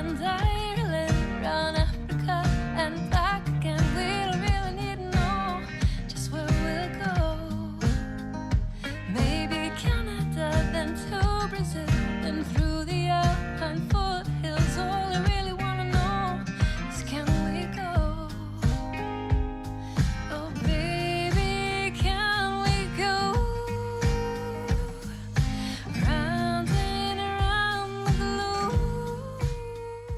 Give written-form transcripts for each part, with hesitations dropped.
and Ireland, round Africa and back again. We don't really need to know just where we'll go. Maybe Canada, then to Brazil, then through the Alpine foothills. All I really want to know is, can we go? Oh baby, can we go? Round and around the globe.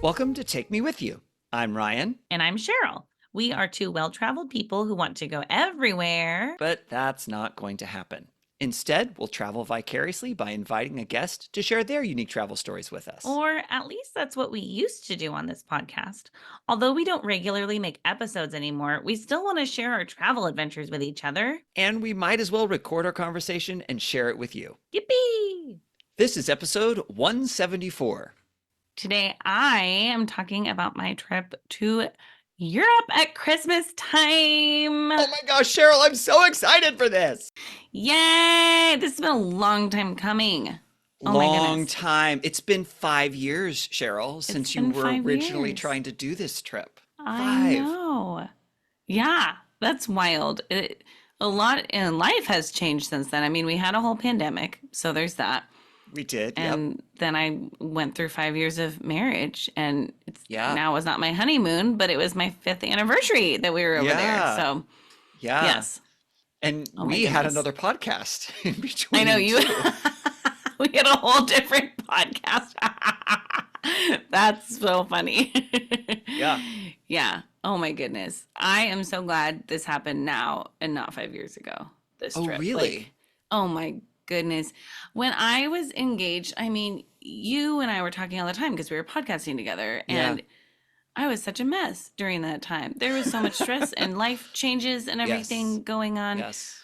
Welcome to Take Me With You. I'm Ryan, And I'm Cheryl. We are two well-traveled people who want to go everywhere. but that's not going to happen. Instead, we'll travel vicariously by inviting a guest to share their unique travel stories with us. Or at least that's what we used to do on this podcast. Although we don't regularly make episodes anymore, we still want to share our travel adventures with each other. And we might as well record our conversation and share it with you. Yippee! This is episode 174. Today I am talking about my trip to Europe at Christmas time. Oh my gosh, Cheryl, I'm so excited for this. Yay! This has been a long time coming. Oh my Long goodness. time. It's been 5 years, Cheryl, since you been were 5 originally years. trying to do this trip. I 5. know. Yeah, that's wild. A lot in life has changed since then. I mean, we had a whole pandemic, so there's that. We did, yep. And then I went through 5 years of marriage, and Yeah. now it was not my honeymoon, but it was my 5th anniversary that we were over Yeah. there. So Yeah. yes, And Oh my we had goodness. another podcast in between. I know you. too. We had a whole different podcast. That's so funny. Yeah. Yeah. Oh my goodness. I am so glad this happened now and not 5 years ago. This Oh, trip. really? Like, oh my goodness. When I was engaged, I mean, you and I were talking all the time because we were podcasting together, Yeah. and I was such a mess during that time. There was so much stress and life changes and everything Yes. going on. Yes.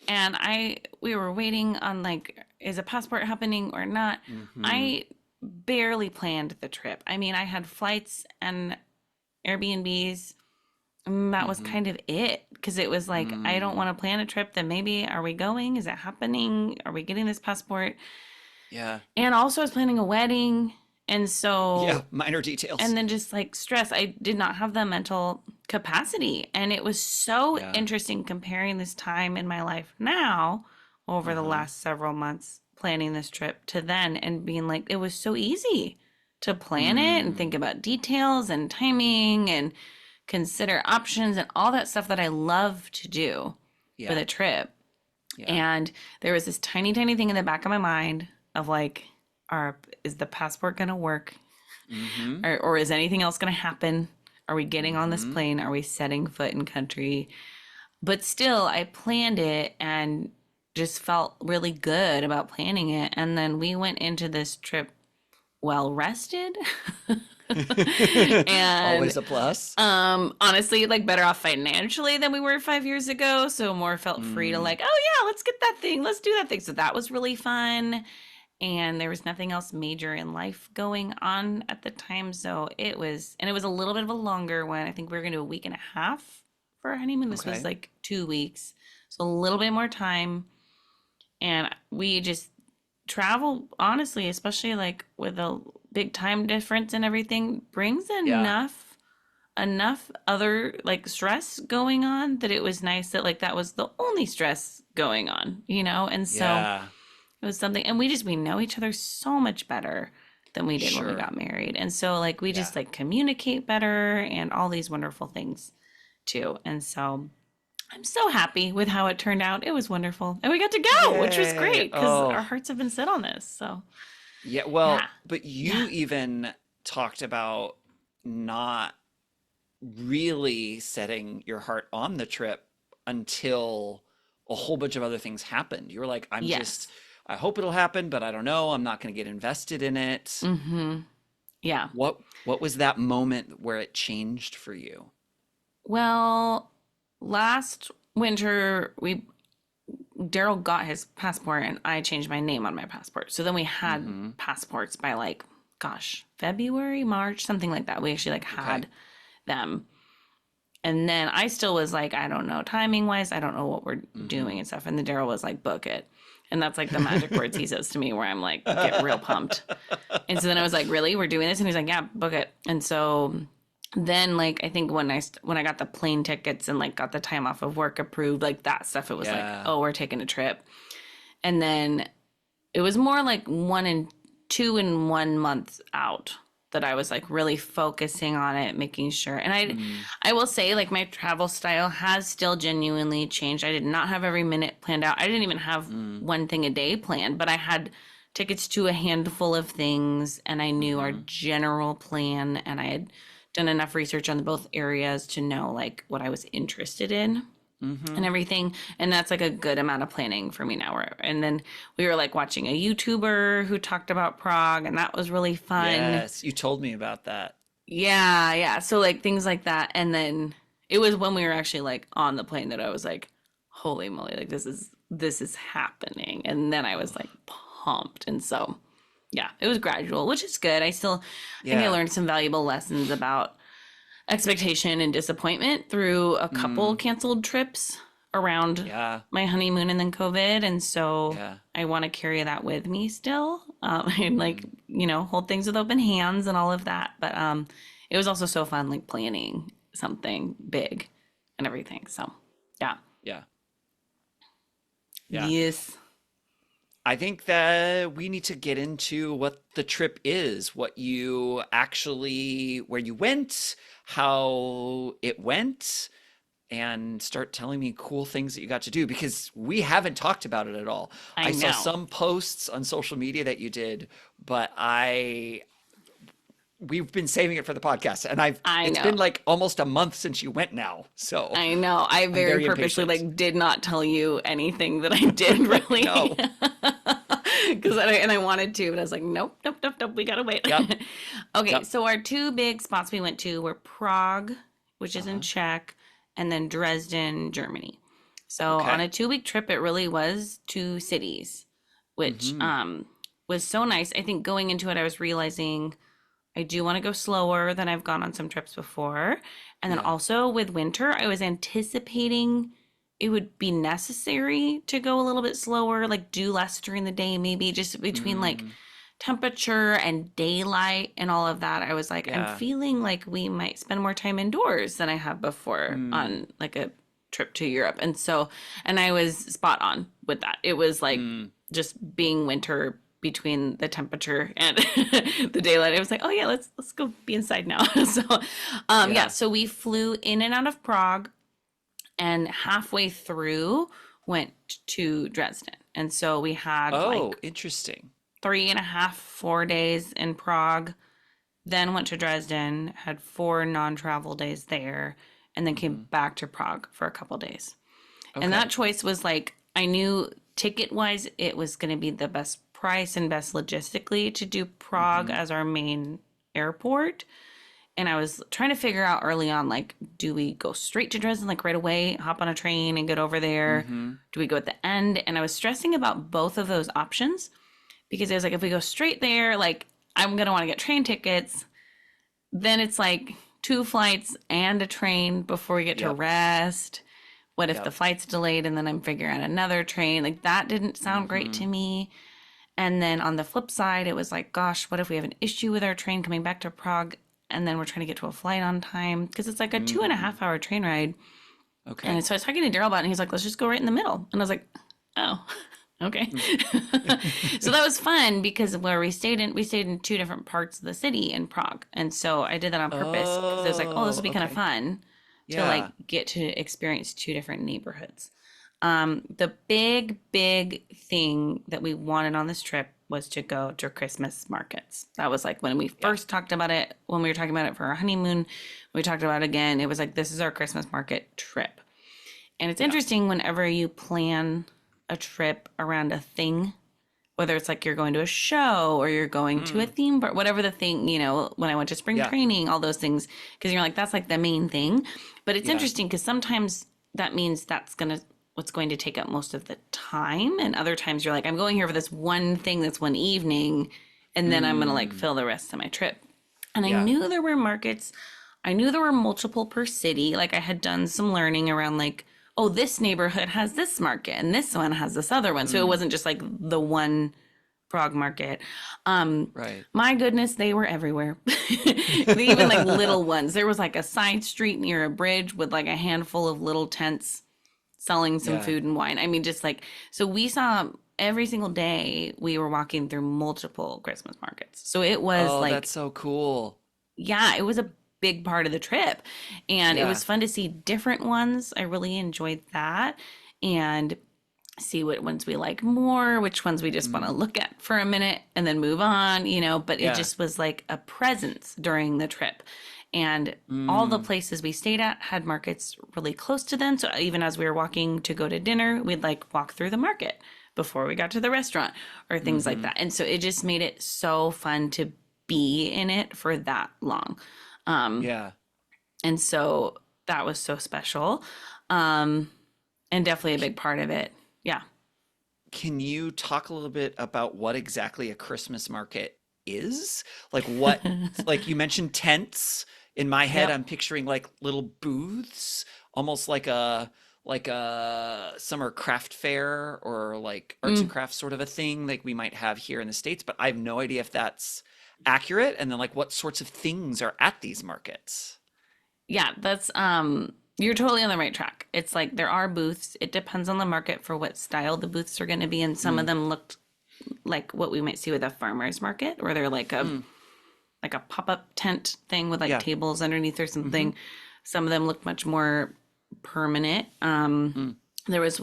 And we were waiting on, like, is a passport happening or not? Mhm. I barely planned the trip. I mean, I had flights and Airbnbs. And that was Mhm. kind of it, because it was like, I don't Mm. want to plan a trip. Then maybe, are we going? Is it happening? Are we getting this passport? Yeah. And also I was planning a wedding. And so, Yeah. Minor details. and then just like stress, I did not have the mental capacity. And it was so Yeah. interesting comparing this time in my life now over the Uh-huh. last several months planning this trip to then, and being like, it was so easy to plan it and Mm. think about details and timing and consider options and all that stuff that I love to do Yeah. for the trip. Yeah. And there was this tiny, tiny thing in the back of my mind of like, is the passport going to work? Mhm. Or is anything else going to happen? Are we getting on this Mhm. plane? Are we setting foot in country? But still, I planned it and just felt really good about planning it. And then we went into this trip well rested. And Always a plus. honestly, like, better off financially than we were 5 years ago. So more felt free to Mm. like, oh yeah, let's get that thing. Let's do that thing. So that was really fun. And there was nothing else major in life going on at the time. So it was a little bit of a longer one. I think we were going to do a week and a half for our honeymoon. This Okay. was like 2 weeks. So a little bit more time. And we just travel, honestly, especially like with a big time difference and everything, brings enough other like stress going on that it was nice that like that was the only stress going on, And so Yeah. it was something, and we know each other so much better than we did when we Sure. got married. And so like we just Yeah. like communicate better and all these wonderful things too. And so I'm so happy with how it turned out. It was wonderful. And we got to go, which was Yay. great because Oh. our hearts have been set on this. So Yeah. Well, Yeah. but you Yeah. even talked about not really setting your heart on the trip until a whole bunch of other things happened. You were like, yes. I hope it'll happen, but I don't know. I'm not going to get invested in it. Mm-hmm. Yeah. What was that moment where it changed for you? Well, last winter Daryl got his passport and I changed my name on my passport. So then we had Mhm. passports by like, gosh, February, March, something like that. We actually like had Okay. them. And then I still was like, I don't know, timing wise, I don't know what we're Mhm. doing and stuff. And then Daryl was like, book it. And that's like the magic words he says to me where I'm like, get real pumped. And so then I was like, really? We're doing this? And he's like, yeah, book it. And so then like, I think when I got the plane tickets and like got the time off of work approved, like that stuff, it was like, oh, we're taking a trip. And then it was more like 2 and 1 month out that I was like really focusing on it, making sure. And I will say like my travel style has still genuinely changed. I did not have every minute planned out. I didn't even have one thing a day planned, but I had tickets to a handful of things and I knew our general plan and I had done enough research on both areas to know like what I was interested in. And everything. And that's like a good amount of planning for me now. And then we were like watching a YouTuber who talked about Prague and that was really fun. Yes, you told me about that. Yeah. So like things like that. And then it was when we were actually like on the plane that I was like, holy moly, like this is happening. And then I was like pumped. And so yeah, it was gradual, which is good. I think I learned some valuable lessons about expectation and disappointment through a couple canceled trips around my honeymoon and then COVID. And so I want to carry that with me still and like, hold things with open hands and all of that. But it was also so fun, like planning something big and everything. So yeah. Yes. I think that we need to get into what the trip is, where you went, how it went, and start telling me cool things that you got to do because we haven't talked about it at all. I saw some posts on social media that you did, but we've been saving it for the podcast and it's been like almost a month since you went now. So I know. I very purposely like did not tell you anything that I did really. No. Because I wanted to, but I was like, nope, we gotta wait. Yep. Okay, so our 2 big spots we went to were Prague, which is in Czech, and then Dresden, Germany. So on a 2-week trip, it really was 2 cities, which was so nice. I think going into it, I was realizing I do want to go slower than I've gone on some trips before. And then also with winter, I was anticipating it would be necessary to go a little bit slower, like do less during the day, maybe just between like temperature and daylight and all of that. I was like, I'm feeling like we might spend more time indoors than I have before on like a trip to Europe. And so, and I was spot on with that. It was like just being winter between the temperature and the daylight. It was like, oh yeah, let's go be inside now. So, so we flew in and out of Prague. And halfway through went to Dresden. And so we had interesting 3.5, 4 days in Prague, then went to Dresden, had 4 non-travel days there, and then came back to Prague for a couple days. Okay. And that choice was like, I knew ticket-wise it was going to be the best price and best logistically to do Prague as our main airport. And I was trying to figure out early on, like, do we go straight to Dresden, like right away, hop on a train and get over there? Do we go at the end? And I was stressing about both of those options because I was like, if we go straight there, like, I'm going to want to get train tickets. Then it's like 2 flights and a train before we get to rest. What if the flight's delayed and then I'm figuring out another train? Like, that didn't sound great to me. And then on the flip side, it was like, gosh, what if we have an issue with our train coming back to Prague? And then we're trying to get to a flight on time because it's like a 2.5 hour train ride. Okay. And so I was talking to Daryl about it and he's like, let's just go right in the middle. And I was like, oh, okay. So that was fun because where we stayed in 2 different parts of the city in Prague. And so I did that on purpose because I was like, oh, this will be kind of fun to like get to experience 2 different neighborhoods. The big thing that we wanted on this trip was to go to Christmas markets. That was like when we first talked about it, when we were talking about it for our honeymoon, we talked about it again. It was like, this is our Christmas market trip. And it's interesting whenever you plan a trip around a thing, whether it's like you're going to a show or you're going to a theme park, whatever the thing, when I went to spring training, all those things, because you're like, that's like the main thing. But it's interesting because sometimes that means what's going to take up most of the time. And other times you're like, I'm going here for this one thing, that's one evening, and then I'm going to like fill the rest of my trip. And I knew there were markets. I knew there were multiple per city. Like I had done some learning around like, oh, this neighborhood has this market and this one has this other one. So it wasn't just like the one Prague market. Right. My goodness, they were everywhere. Even like little ones. There was like a side street near a bridge with like a handful of little tents selling some Yeah. food and wine. I mean, just like, so we saw every single day we were walking through multiple Christmas markets. So it was Oh, like, that's so cool. yeah, it was a big part of the trip. And it Yeah. was fun to see different ones. I really enjoyed that. And see what ones we like more, which ones we just want to Mm. look at for a minute and then move on, but it Yeah. just was like a presence during the trip. And all the Mm. places we stayed at had markets really close to them. So even as we were walking to go to dinner, we'd like walk through the market before we got to the restaurant or things like Mm-hmm. that. And so it just made it so fun to be in it for that long. Yeah. And so that was so special. And definitely a big part of it. Yeah. Can you talk a little bit about what exactly a Christmas market is? Like what, like you mentioned tents. In my head, Yep. I'm picturing like little booths, almost like a summer craft fair or like arts and Mm. crafts sort of a thing like we might have here in the States, but I have no idea if that's accurate. And then like what sorts of things are at these markets? Yeah, that's you're totally on the right track. It's like there are booths. It depends on the market for what style the booths are going to be, and some of Mm. them looked like what we might see with a farmer's market, where they're Mm. like a pop-up tent thing with like Yeah. tables underneath or Mm-hmm. something. Some of them looked much more permanent. Mm. There was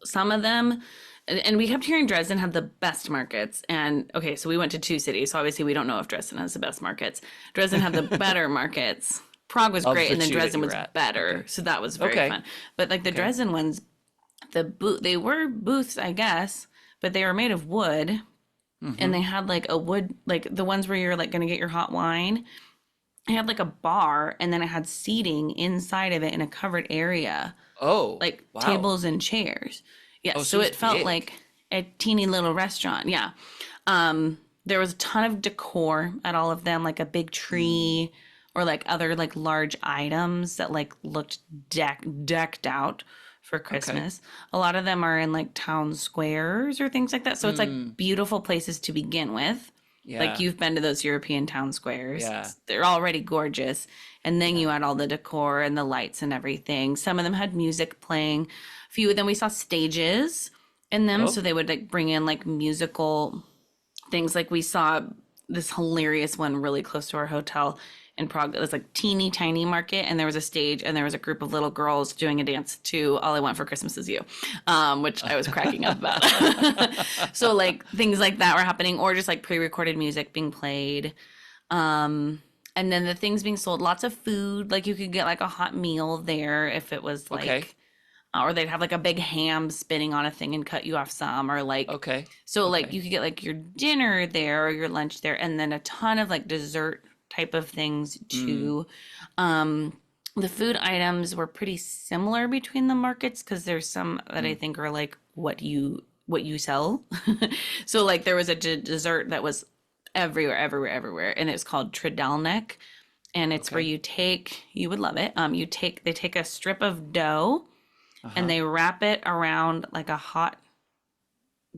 some of them, and we kept hearing Dresden had the best markets. And okay, so we went to two cities, so obviously we don't know if Dresden has the best markets. Dresden had the better markets. Prague was Of great, the and then two that Dresden you was were at. better, Okay. so that was very Okay. fun. But like the Okay. Dresden ones, they were booths, I guess, but they were made of wood, Mm-hmm. and they had like a wood, like the ones where you're like going to get your hot wine. It had like a bar, and then it had seating inside of it in a covered area, Oh, like wow. tables and chairs. Yeah, Oh, so so it's it felt big. like a teeny little restaurant. Yeah. There was a ton of decor at all of them, like a big Mm. tree or like other like large items that like looked decked out for Okay. Christmas. A lot of them are in like town squares or things like that. So it's Mm. like beautiful places to begin with. Like Yeah. you've been to those European town squares. Yeah. They're already gorgeous. And then you Yeah. add all the decor and the lights and everything. Some of them had music playing. A few of them we saw stages in them. So Oh. they would like bring in like musical things. Like we saw this hilarious one really close to our hotel in Prague. It was like teeny tiny market, and there was a stage, and there was a group of little girls doing a dance to "All I Want for Christmas Is You," which I was cracking up about. So like things like that were happening, or just like pre-recorded music being played. And then the things being sold, lots of food. Like you could get like a hot meal there if it was Okay. like, or they'd have like a big ham spinning on a thing and cut you off some, or like, Okay. so like Okay. you could get like your dinner there or your lunch there, and then a ton of like dessert type of things Mm. too. The food items were pretty similar between the markets because there's some that I Mm. think are like what you sell. So like there was a dessert that was everywhere, and it's called Tridelnik, and it's where Okay. you would love it. They take a strip of dough and Uh-huh. they wrap it around like a hot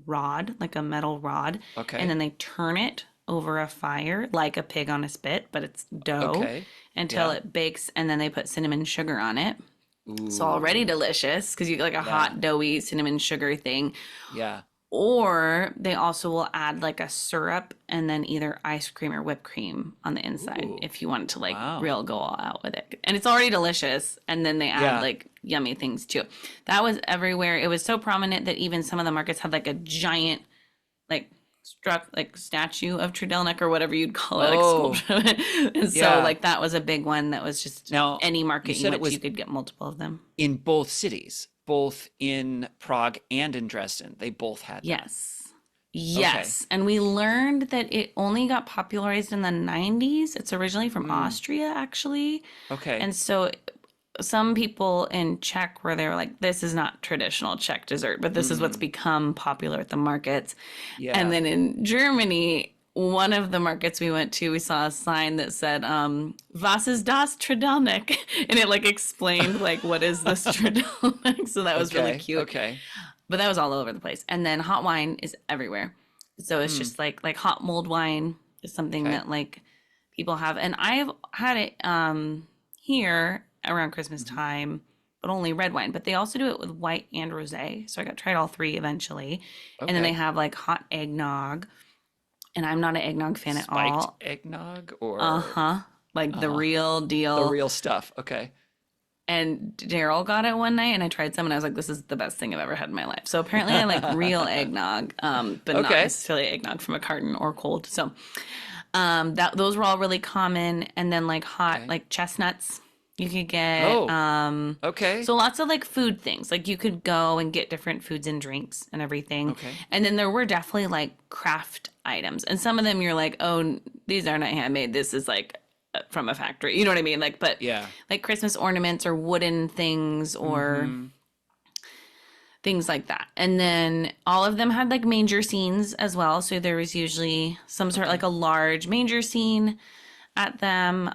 rod, like a metal rod, and Okay. then they turn it over a fire like a pig on a spit, but it's dough Okay. until Yeah. it bakes, and then they put cinnamon sugar on it. So already Ooh. delicious because you get like a Yeah. hot doughy cinnamon sugar thing. Yeah. Or they also will add like a syrup and then either ice cream or whipped cream on the inside Ooh. if you wanted to like Wow. real go all out with it. And it's already delicious. And then they add Yeah. like yummy things too. That was everywhere. It was so prominent that even some of the markets had like a giant like statue of Tridelnik or whatever you'd call it, like Oh, sculpture. And so yeah. like that was a big one that was just Now, any you market you said it went to, you was could get multiple of them. in both cities, both in Prague and in Dresden. They both had that. Yes. Okay. Yes. And we learned that it only got popularized in the 90s. It's originally from Mm. Austria, actually. Okay. And so some people in Czech where they were like, this is not traditional Czech dessert, but this is what's Mm. become popular at the markets. And Yeah. then in Germany, one of the markets we went to, we saw a sign that said, "Was ist das Tridalnik?" And it like explained like what is this Tridalnik. So that was really cute. Okay. But that was all over the place. And then hot wine is everywhere. So it's just like hot mulled wine is something that like people have. And I've had it here around Christmas time, but only red wine. But they also do it with white and rosé. So I got tried all three eventually. And then they have like hot eggnog. And I'm not an eggnog fan at all. Spiked eggnog or Like the real deal. the real stuff. Okay. And Cheryl got it one night, and I tried some, and I was like, "This is the best thing I've ever had in my life." So apparently, I like real eggnog, but not necessarily eggnog from a carton or cold. So those were all really common. And then like hot like chestnuts, you could get. Okay. So lots of like food things. Like you could go and get different foods and drinks and everything. Okay. And then there were definitely like craft items, and some of them you're like, "Oh, these are not handmade. This is like." From a factory, you know what I mean? Like, but like Christmas ornaments or wooden things or things like that. And then all of them had like manger scenes as well. So there was usually some sort of like a large manger scene at them.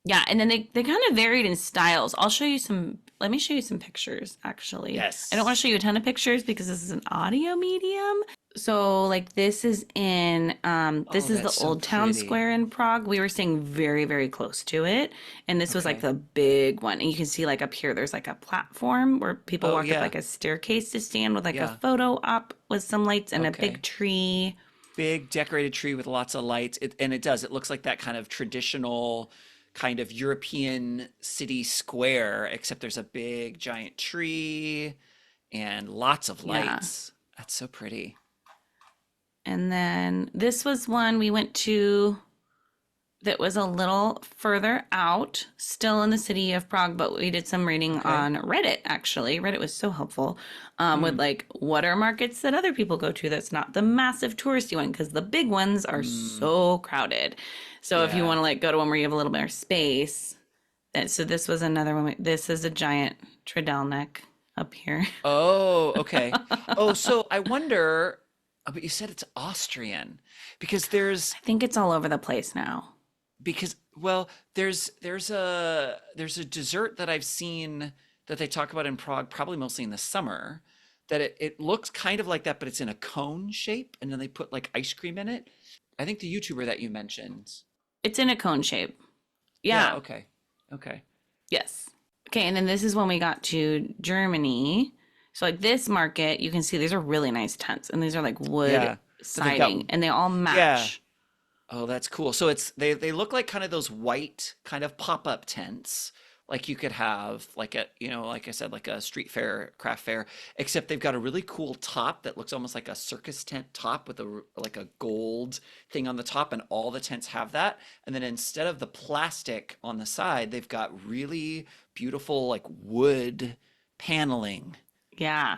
Yeah. And then they kind of varied in styles. Let me show you some pictures actually. Yes. I don't want to show you a ton of pictures because this is an audio medium. So like this is in this is the Old Town Square in Prague. We were staying very, very close to it. And this was like the big one. And you can see like up here there's like a platform where people walk up like a staircase to stand with like a photo op with some lights and a big tree. Big decorated tree with lots of lights. It looks like that kind of traditional kind of European city square, except there's a big giant tree and lots of lights. That's so pretty. And then this was one we went to that was a little further out, still in the city of Prague, but we did some reading on Reddit, actually. Reddit was so helpful with like, what are markets that other people go to that's not the massive touristy one? Because the big ones are so crowded. So if you want to like go to one where you have a little more space. So this was another one. This is a giant Tridalnik up here. Oh, okay. So I wonder... but you said it's Austrian because I think it's all over the place now. Because there's a dessert that I've seen that they talk about in Prague, probably mostly in the summer, that it looks kind of like that, but it's in a cone shape, and then they put like ice cream in it. I think the YouTuber that you mentioned. It's in a cone shape. Yeah. Okay. Yes. Okay, and then this is when we got to Germany. So like this market, you can see these are really nice tents, and these are like wood siding, and they all match. Yeah. Oh, that's cool. So they look like kind of those white kind of pop-up tents, like you could have like like I said, like a street fair, craft fair, except they've got a really cool top that looks almost like a circus tent top with like a gold thing on the top, and all the tents have that. And then instead of the plastic on the side, they've got really beautiful like wood paneling. Yeah.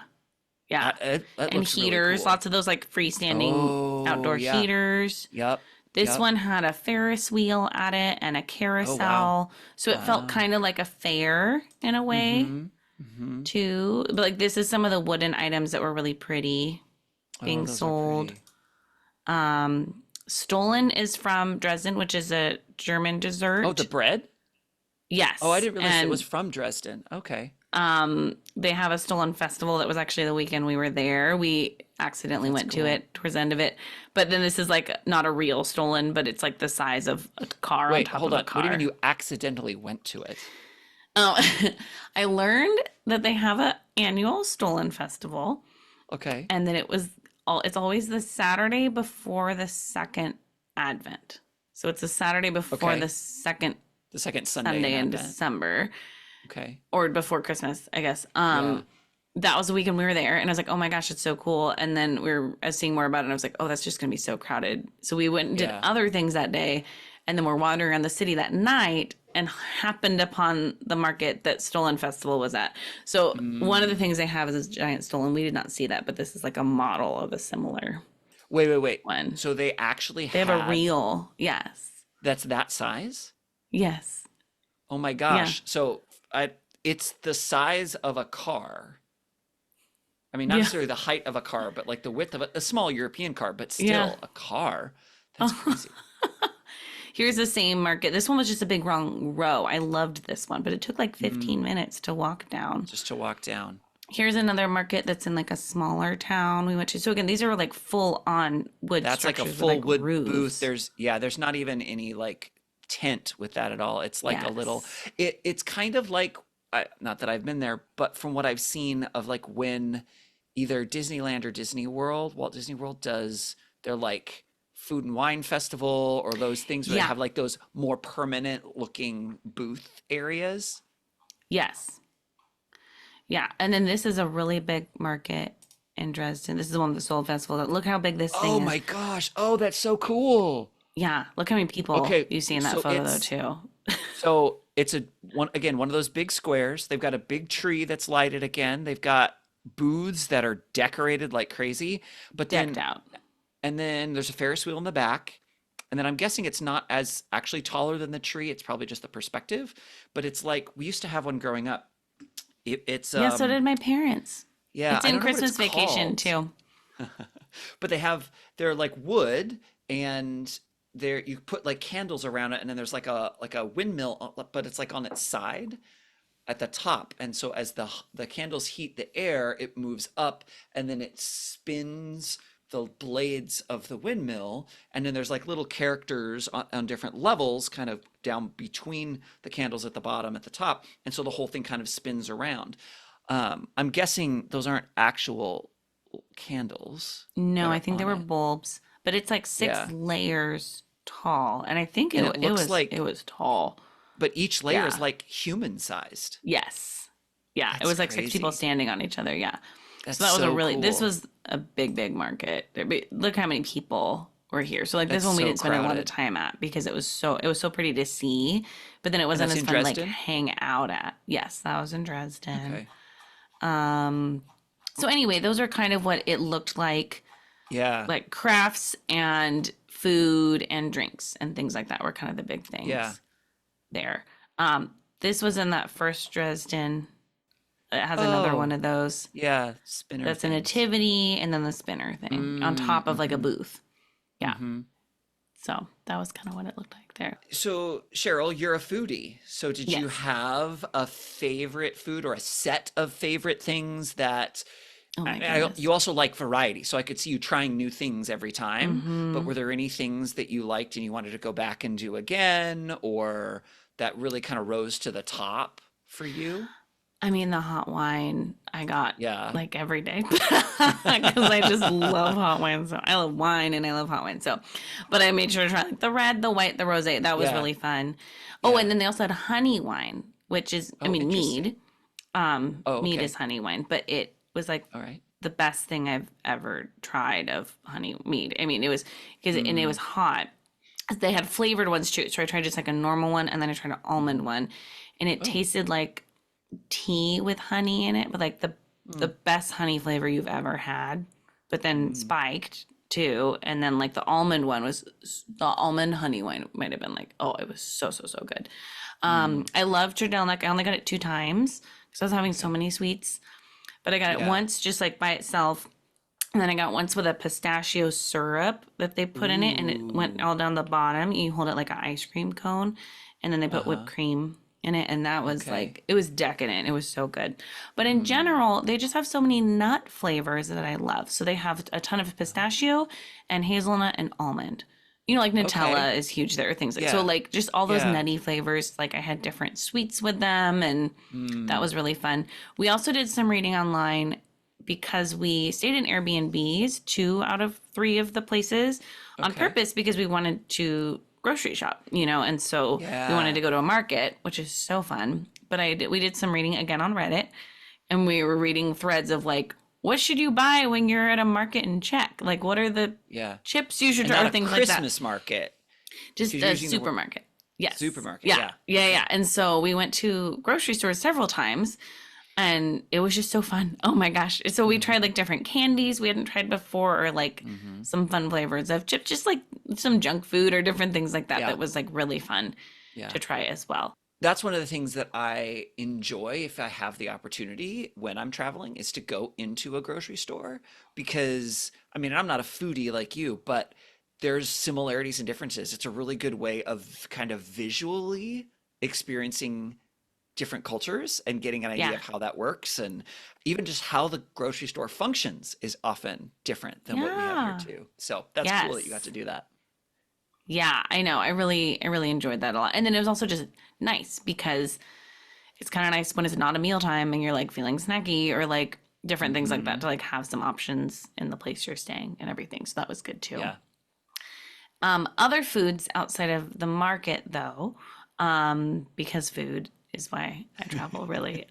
That and heaters, really cool. lots of those like freestanding outdoor heaters. Yep. This one had a Ferris wheel at it and a carousel. Wow. So it felt kind of like a fair in a way too. But like this is some of the wooden items that were really pretty being sold. Stollen is from Dresden, which is a German dessert. Oh, the bread? Yes. Oh, I didn't realize it was from Dresden. Okay. They have a Stollen festival that was actually the weekend we were there. We accidentally went to it towards the end of it. But then this is like not a real Stollen, but it's like the size of a car on top of a car. What do you mean you accidentally went to it? Oh, I learned that they have an annual Stollen festival. Okay. And that it's always the Saturday before the second Advent. So it's the Saturday before the second Sunday in December. Okay. Or before Christmas, I guess. That was the weekend we were there, and I was like, oh my gosh, it's so cool. And then I was seeing more about it, and I was like, oh, that's just going to be so crowded. So we went and did other things that day, and then we're wandering around the city that night and happened upon the market that Stollen Festival was at. So one of the things they have is this giant Stollen. We did not see that, but this is like a model of a similar Wait. one. So they actually have a real, yes. That's that size? Yes. Oh my gosh. Yeah. So it's the size of a car. I mean, not necessarily the height of a car, but like the width of a small European car, but still a car. That's crazy. Here's the same market. This one was just a big long row. I loved this one, but it took like 15 minutes to walk down. Just to walk down. Here's another market that's in like a smaller town we went to. So again, these are like full on wood That's like a structures full with, like, wood roofs. booth. There's not even any like tent with that at all. It's like a little, it's kind of like, not that I've been there, but from what I've seen of like when either Disneyland or Disney World, Walt Disney World does their like food and wine festival or those things where they have like those more permanent looking booth areas. Yes. Yeah. And then this is a really big market in Dresden. This is the one with the Soul Festival. Look how big this thing is. Oh my gosh. Oh, that's so cool. Yeah. Look how many people you see in that photo though too. So it's one of those big squares. They've got a big tree that's lighted again. They've got booths that are decorated like crazy, but decked out. And then there's a Ferris wheel in the back. And then I'm guessing it's not as actually taller than the tree. It's probably just the perspective, but it's like we used to have one growing up. It's so did my parents. Yeah, it's in Christmas Vacation too. But they're like wood, and you put like candles around it, and then there's like a windmill, but it's like on its side at the top, and so as the candles heat the air, it moves up, and then it spins the blades of the windmill, and then there's like little characters on different levels kind of down between the candles at the bottom at the top, and so the whole thing kind of spins around. I'm guessing those aren't actual candles. No, I think they were bulbs, but it's like 6 layers tall, and I think it was tall, but each layer is like human sized. Yes. Yeah, That's it was like crazy. 6 people standing on each other. Yeah. That's So that was cool. this was a big market. Look how many people were here. So like this one we didn't spend a lot of time at because it was so pretty to see, but then it wasn't as fun to like hang out at. Yes, that was in Dresden. Okay. So anyway, those are kind of what it looked like. Yeah. Like crafts and food and drinks and things like that were kind of the big things. There. This was in that first Dresden. It has another one of those. Yeah, spinner. That's a nativity and then the spinner thing on top of like a booth. Yeah. So that was kind of what it looked like there. So Cheryl, you're a foodie. So did you have a favorite food or a set of favorite things that you also like variety. So I could see you trying new things every time, but were there any things that you liked and you wanted to go back and do again, or that really kind of rose to the top for you? I mean, the hot wine I got like every day because I just love hot wine. So I love wine and I love hot wine. So, but I made sure to try like the red, the white, the rosé. That was really fun. Oh, and then they also had honey wine, which is, mead. Mead is honey wine, but it was like the best thing I've ever tried of honey mead. I mean, it was and it was hot. They had flavored ones too. So I tried just like a normal one and then I tried an almond one, and it tasted like tea with honey in it, but like the best honey flavor you've ever had, but then spiked too. And then like the almond one was the almond honey wine might have been like, it was so good. I love Tredelnick. I only got it 2 times because I was having so many sweets, but I got it once just like by itself, and then I got once with a pistachio syrup that they put in it, and it went all down the bottom. You hold it like an ice cream cone, and then they put whipped cream in it, and that was like, it was decadent. It was so good. But in general, they just have so many nut flavors that I love. So they have a ton of pistachio and hazelnut and almond. You know, like Nutella is huge there, things like so like just all those nutty flavors. Like I had different sweets with them, and that was really fun. We also did some reading online because we stayed in Airbnbs 2 out of 3 of the places on purpose because we wanted to grocery shop, and so we wanted to go to a market, which is so fun. But we did some reading again on Reddit, and we were reading threads of like, what should you buy when you're at a market in Czech? Like, what are the chips you should try, or things like that. Christmas market, just a supermarket. Yes, supermarket. Yeah. And so we went to grocery stores several times, and it was just so fun. Oh my gosh. So we tried like different candies we hadn't tried before, or like some fun flavors of chips, just like some junk food or different things like that. That was like really fun to try as well. that's one of the things that I enjoy if I have the opportunity when I'm traveling is to go into a grocery store because I mean, I'm not a foodie like you, but there's similarities and differences. It's a really good way of kind of visually experiencing different cultures and getting an idea Yeah. of how that works and even just how the grocery store functions is often different than what we have here Yeah. too. So that's cool that you got Yes. to do that. Yeah, I know. I really enjoyed that a lot. And then it was also just nice because it's kind of nice when it's not a mealtime and you're like feeling snacky or like different things like that Hmm. to like have some options in the place you're staying and everything. So that was good too. Yeah. Other foods outside of the market though, because food is why I travel really.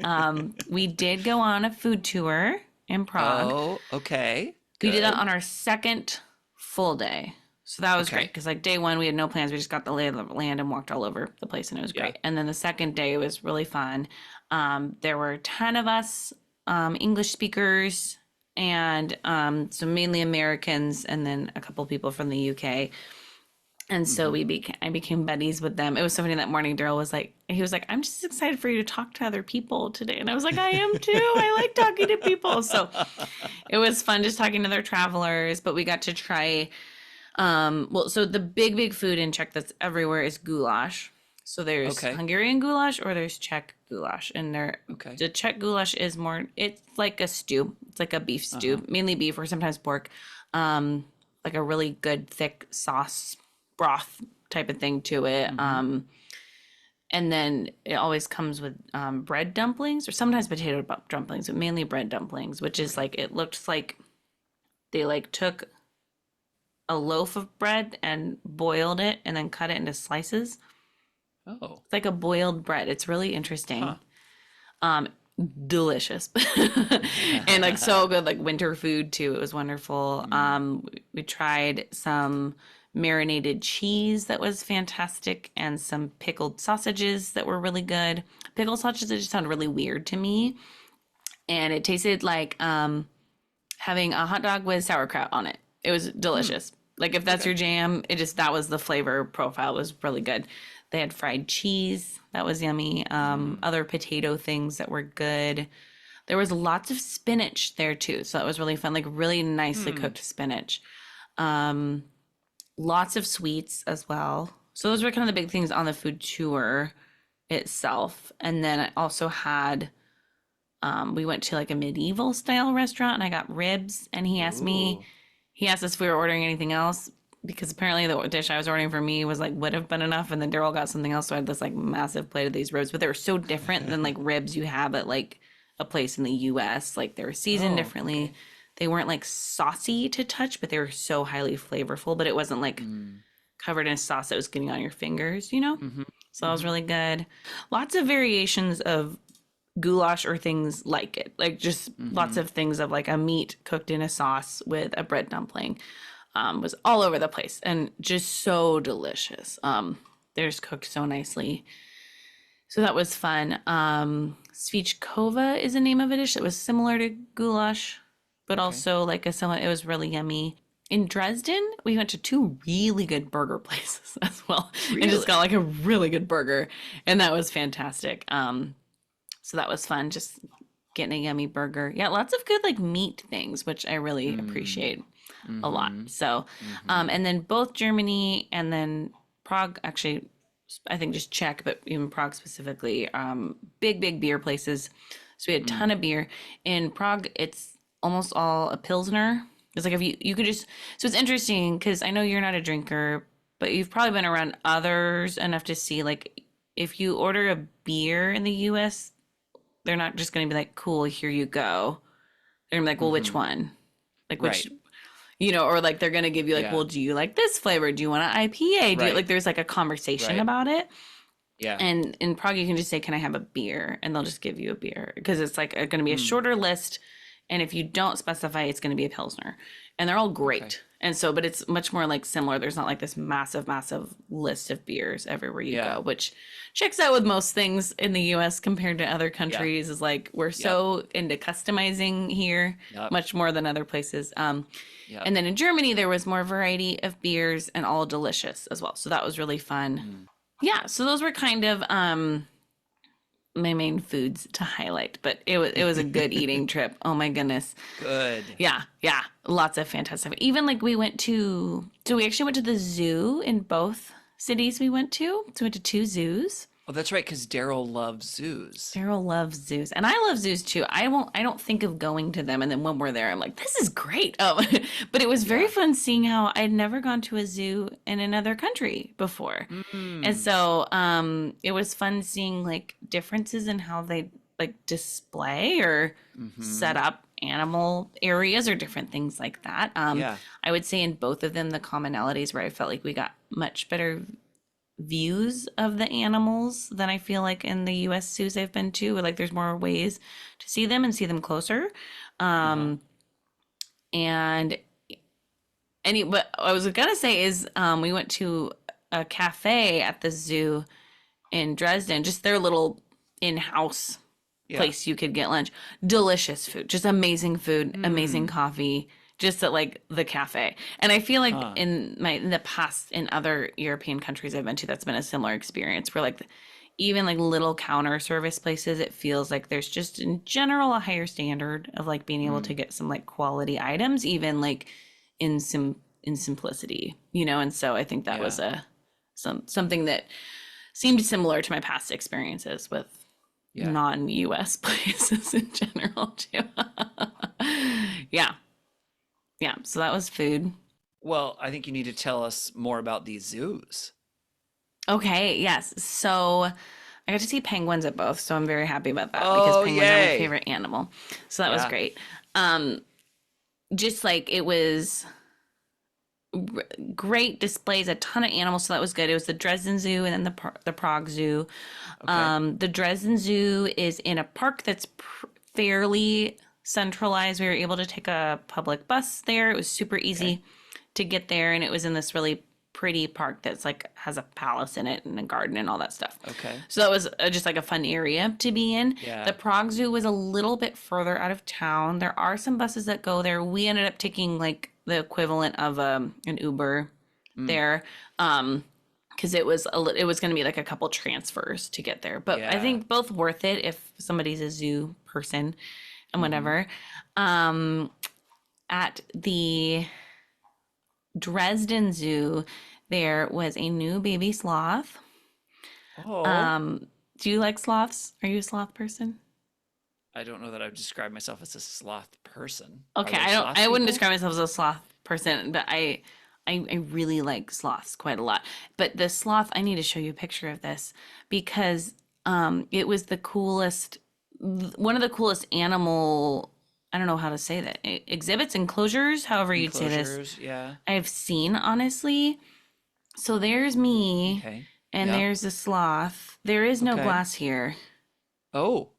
We did go on a food tour in Prague. Oh, okay. We did that Good. on our second full day. So that was great Okay. because like day one we had no plans. We just got the lay of the land and walked all over the place and it was Yeah. great. And then the second day was really fun. There were 10 of us, English speakers and so mainly Americans and then a couple people from the UK. And so Hmm. I became buddies with them. It was so funny that morning. Daryl was like, he was like, I'm just excited for you to talk to other people today. And I was like, I am too. I like talking to people. So it was fun just talking to other travelers, but we got to try well, so the big food in Czech that's everywhere is goulash. So there's Okay. Hungarian goulash or there's Czech goulash. And Okay. the Czech goulash is more it's like a stew. It's like a beef Uh-huh. stew, mainly beef or sometimes pork. Like a really good thick sauce broth type of thing to it. Hmm. And then it always comes with bread dumplings or sometimes potato dumplings, but mainly bread dumplings, which is Okay. like it looks like they like took a loaf of bread and boiled it and then cut it into slices. Oh. It's like a boiled bread. It's really Huh. interesting. Um, Delicious. And like so good, like winter food too. It was wonderful. Mm. We tried some marinated cheese that was fantastic and some pickled sausages that were really good. Pickled sausages just sound really weird to me. And it tasted like having a hot dog with sauerkraut on it. It was Hmm. delicious. Like if that's Okay. your jam, it just that was the flavor profile was really good. They had fried cheese that was yummy. Mm. Other potato things that were good. There was lots of spinach there too, so that was really fun. Like really nicely Hmm. cooked spinach. Um, Lots of sweets as well. So those were kind of the big things on the food tour itself. And then I also had we went to like a medieval style restaurant and I got ribs and Ooh. he asked us if we were ordering anything else because apparently the dish I was ordering for me was like would have been enough and then Daryl got something else so I had this like massive plate of these ribs but they were so different than like ribs you have at like a place in the US like they were seasoned Oh, differently. okay. They weren't like saucy to touch but they were so highly flavorful but it wasn't like Mm. covered in sauce that was getting on your fingers, you know? Hmm. So that was Hmm. really good. Lots of variations of goulash or things like it. Like just lots Hmm. of things of like a meat cooked in a sauce with a bread dumpling. Was all over the place and just so delicious. They're just cooked so nicely. So that was fun. Svichkova is the name of a dish that was similar to goulash, but Okay. also like a similar. It was really yummy. In Dresden, we went to two really good burger places as well, and just got Really? like a really good burger, and that was fantastic. So that was fun, just getting a yummy burger. Yeah, lots of good like meat things, which I really Mm. appreciate a lot. Hmm. So, Hmm. and then both Germany and then Prague, actually, I think just Czech, but even Prague specifically, big beer places. So we had a ton Mm. of beer. In Prague, it's almost all a Pilsner. It's like if you could just, so it's interesting because I know you're not a drinker, but you've probably been around others enough to see like if you order a beer in the US, they're not just going to be like, cool, here you go. They're going to be like, well, which Hmm. one? Like, Right. which, or like they're going to give you like, Yeah. well, do you like this flavor? Do you want an IPA? Do you Right. like, there's like a conversation Right. about it. Yeah. And in Prague, you can just say, can I have a beer? And they'll just give you a beer because it's like going to be a Mm. shorter list. And if you don't specify, it's going to be a Pilsner. And they're all Okay. great. And so, but it's much more like similar. There's not like this massive list of beers everywhere you Yeah. go, which checks out with most things in the US compared to other Yeah. countries is like we're Yep. so into customizing here Yep. much more than other places. Yep. And then in Germany, there was more variety of beers and all delicious as well. So that was really fun. Mm. Yeah, so those were kind of my main foods to highlight, but it was a good eating trip. Oh my goodness. Good. Yeah, yeah. Lots of fantastic. Even like we actually went to the zoo in both cities we went to. So we went to two zoos. Oh, that's right, because Daryl loves zoos. Daryl loves zoos, and I love zoos too. I don't think of going to them, and then when we're there, I'm like, this is great. Oh, but it was very fun seeing how I'd never gone to a zoo in another country before, and so it was fun seeing like differences in how they like display or set up animal areas or different things like that. Yeah. I would say in both of them, the commonalities where I felt like we got much better views of the animals than I feel like in the US zoos I've been to. Like there's more ways to see them and see them closer. And what I was gonna say is we went to a cafe at the zoo in Dresden, just their little in-house place you could get lunch. Delicious food, just amazing food, amazing coffee. Just at like the cafe. And I feel like in the past in other European countries I've been to, that's been a similar experience where like even like little counter service places, it feels like there's just in general a higher standard of like being able to get some like quality items, even like in simplicity, you know. And so I think that was something that seemed similar to my past experiences with non-US places in general too. Yeah, so that was food. Well, I think you need to tell us more about these zoos. Okay, yes. So I got to see penguins at both, so I'm very happy about that Oh, because penguins are my yay. favorite animal. So that was Yeah. great. Just like it was great displays, a ton of animals, so that was good. It was the Dresden Zoo and then the Prague Zoo. Okay. The Dresden Zoo is in a park that's fairly centralized. We were able to take a public bus there. It was super easy to get there, and it was in this really pretty park that's like has a palace in it and a garden and all that stuff. Okay. So that was just like a fun area to be in. Yeah. The Prague Zoo was a little bit further out of town. There are some buses that go there. We ended up taking like the equivalent of an Uber there. Because it was going to be like a couple transfers to get there, but I think both worth it if somebody's a zoo person and whatever. At the Dresden Zoo, there was a new baby sloth. Oh. Do you like sloths? Are you a sloth person? I don't know that I would describe myself as a sloth person. Okay, Are there sloth I wouldn't people? describe myself as a sloth person, but I really like sloths quite a lot. But the sloth, I need to show you a picture of this because it was the coolest, one of the coolest animal, I don't know how to say that, exhibits, enclosures, however you'd say this, Enclosures, yeah. I've seen, honestly. So there's me, Okay. and Yeah. there's the sloth. There is no Okay. glass here. Oh.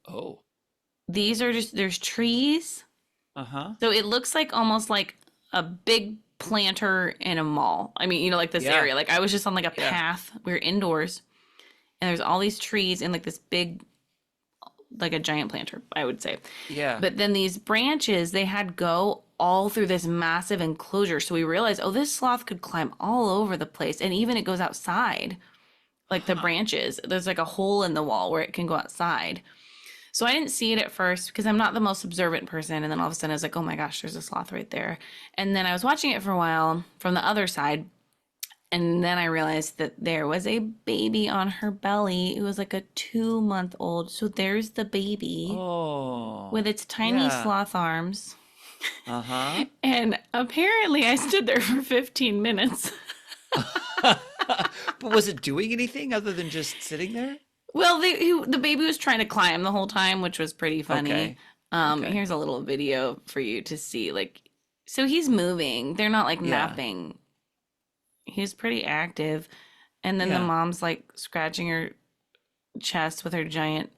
These are just, there's trees. Uh-huh. So it looks like almost like a big planter in a mall. I mean, you know, like this Yeah. area. Like I was just on like a Yeah. path. We were indoors, and there's all these trees and like this big, like a giant planter, I would say. Yeah. But then these branches, they had go all through this massive enclosure. So we realized, oh, this sloth could climb all over the place, and even it goes outside, like the branches. There's like a hole in the wall where it can go outside. So I didn't see it at first because I'm not the most observant person. And then all of a sudden I was like, oh my gosh, there's a sloth right there. And then I was watching it for a while from the other side. And then I realized that there was a baby on her belly. It was like a 2-month-old. So there's the baby Oh. with its tiny yeah. sloth arms. Uh-huh. And apparently I stood there for 15 minutes. But was it doing anything other than just sitting there? Well, the baby was trying to climb the whole time, which was pretty funny. Okay. Okay. Here's a little video for you to see. Like, so he's moving. They're not like Yeah. napping. He's pretty active. And then the Yeah. mom's like scratching her chest with her giant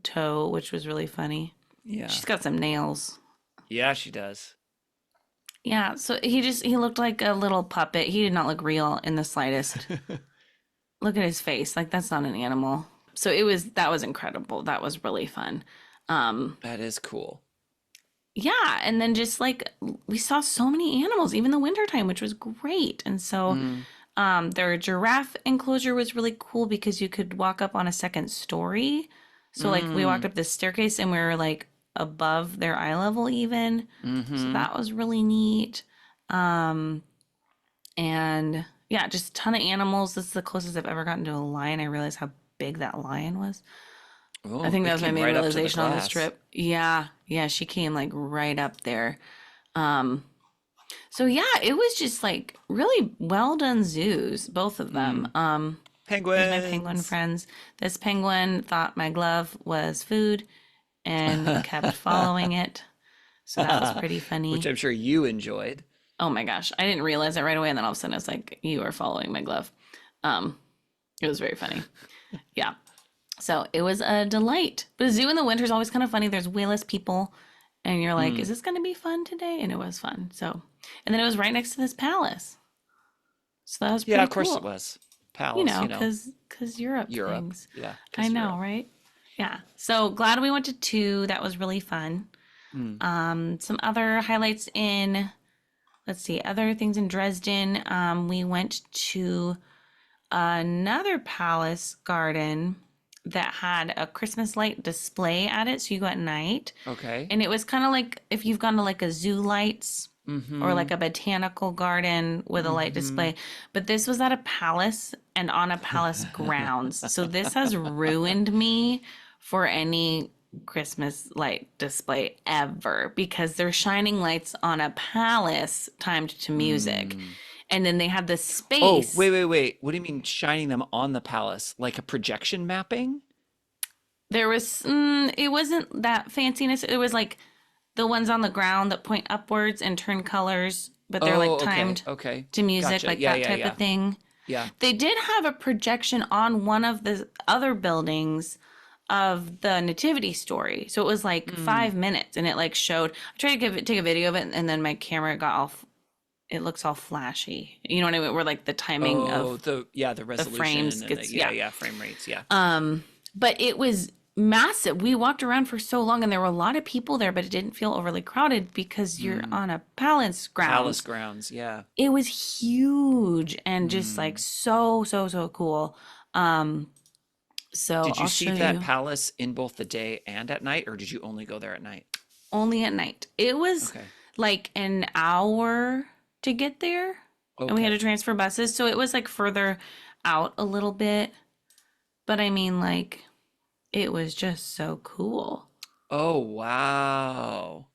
toe, which was really funny. Yeah. She's got some nails. Yeah, she does. Yeah, so he looked like a little puppet. He did not look real in the slightest. Look at his face. Like that's not an animal. So that was incredible. That was really fun. That is cool. Yeah, and then just like we saw so many animals, even the wintertime, which was great. And so their giraffe enclosure was really cool because you could walk up on a second story. So like we walked up this staircase and we were like above their eye level even. So that was really neat. And yeah, just a ton of animals. This is the closest I've ever gotten to a lion. I realized how big that lion was. I Oh, think that it was my came main right up to the realization on this glass. trip. Yeah, yeah, she came like right up there. Um, so yeah, it was just like really well done zoos, both of them. Mm. Here's my penguin Penguins. friends. This penguin thought my glove was food and kept following it. So that was pretty Which funny. I'm sure you enjoyed. Oh my gosh, I didn't realize it right away, and then all of a sudden I was like, "You are following my glove." Um, it was very funny. Yeah. So it was a delight. But a zoo in the winter is always kind of funny. There's way less people, and you're like, "Is Mm. this going to be fun today?" And it was fun. So, and then it was right next to this palace, so that was Yeah, pretty of course it cool. was. Palace, Cause Europe Europe. things. Yeah, I because know, Europe. right? Yeah. So glad we went to two. That was really fun. Mm. Some other highlights in, let's see, other things in Dresden. We went to another palace garden that had a Christmas light display at it. So you go at night. Okay. And it was kind of like if you've gone to like a zoo lights or Mm-hmm. like a botanical garden with a light Mm-hmm. display. But this was at a palace and on a palace grounds. So this has ruined me for any Christmas light display ever because they're shining lights on a palace timed to music. Mm. And then they have this Oh, space. wait, wait, wait. What do you mean shining them on the palace? Like a projection mapping? There was, it wasn't that fanciness. It was like the ones on the ground that point upwards and turn colors, but they're like Oh, okay. timed Okay. to music, Gotcha. like Yeah, that yeah, type of yeah. thing. Yeah. They did have a projection on one of the other buildings of the nativity story. So it was like Mm. 5 minutes and it like showed, I tried to take a video of it and then my camera got all, it looks all flashy. You know what I mean? Where like the timing Oh, of the the frames resolution and the gets, yeah, yeah. yeah, frame rates, yeah. But it was massive. We walked around for so long and there were a lot of people there, but it didn't feel overly crowded because you're Mm. on a palace Palace grounds. grounds, yeah. It was huge and just like Mm. so cool. Um, so Did you I'll see show that you palace in both the day and at night, or did you only go there at night? only at night. It was Okay. like an hour to get there and we had to Okay. transfer buses. So it was like further out a little bit. But I mean, like, it was just so cool. Oh, wow.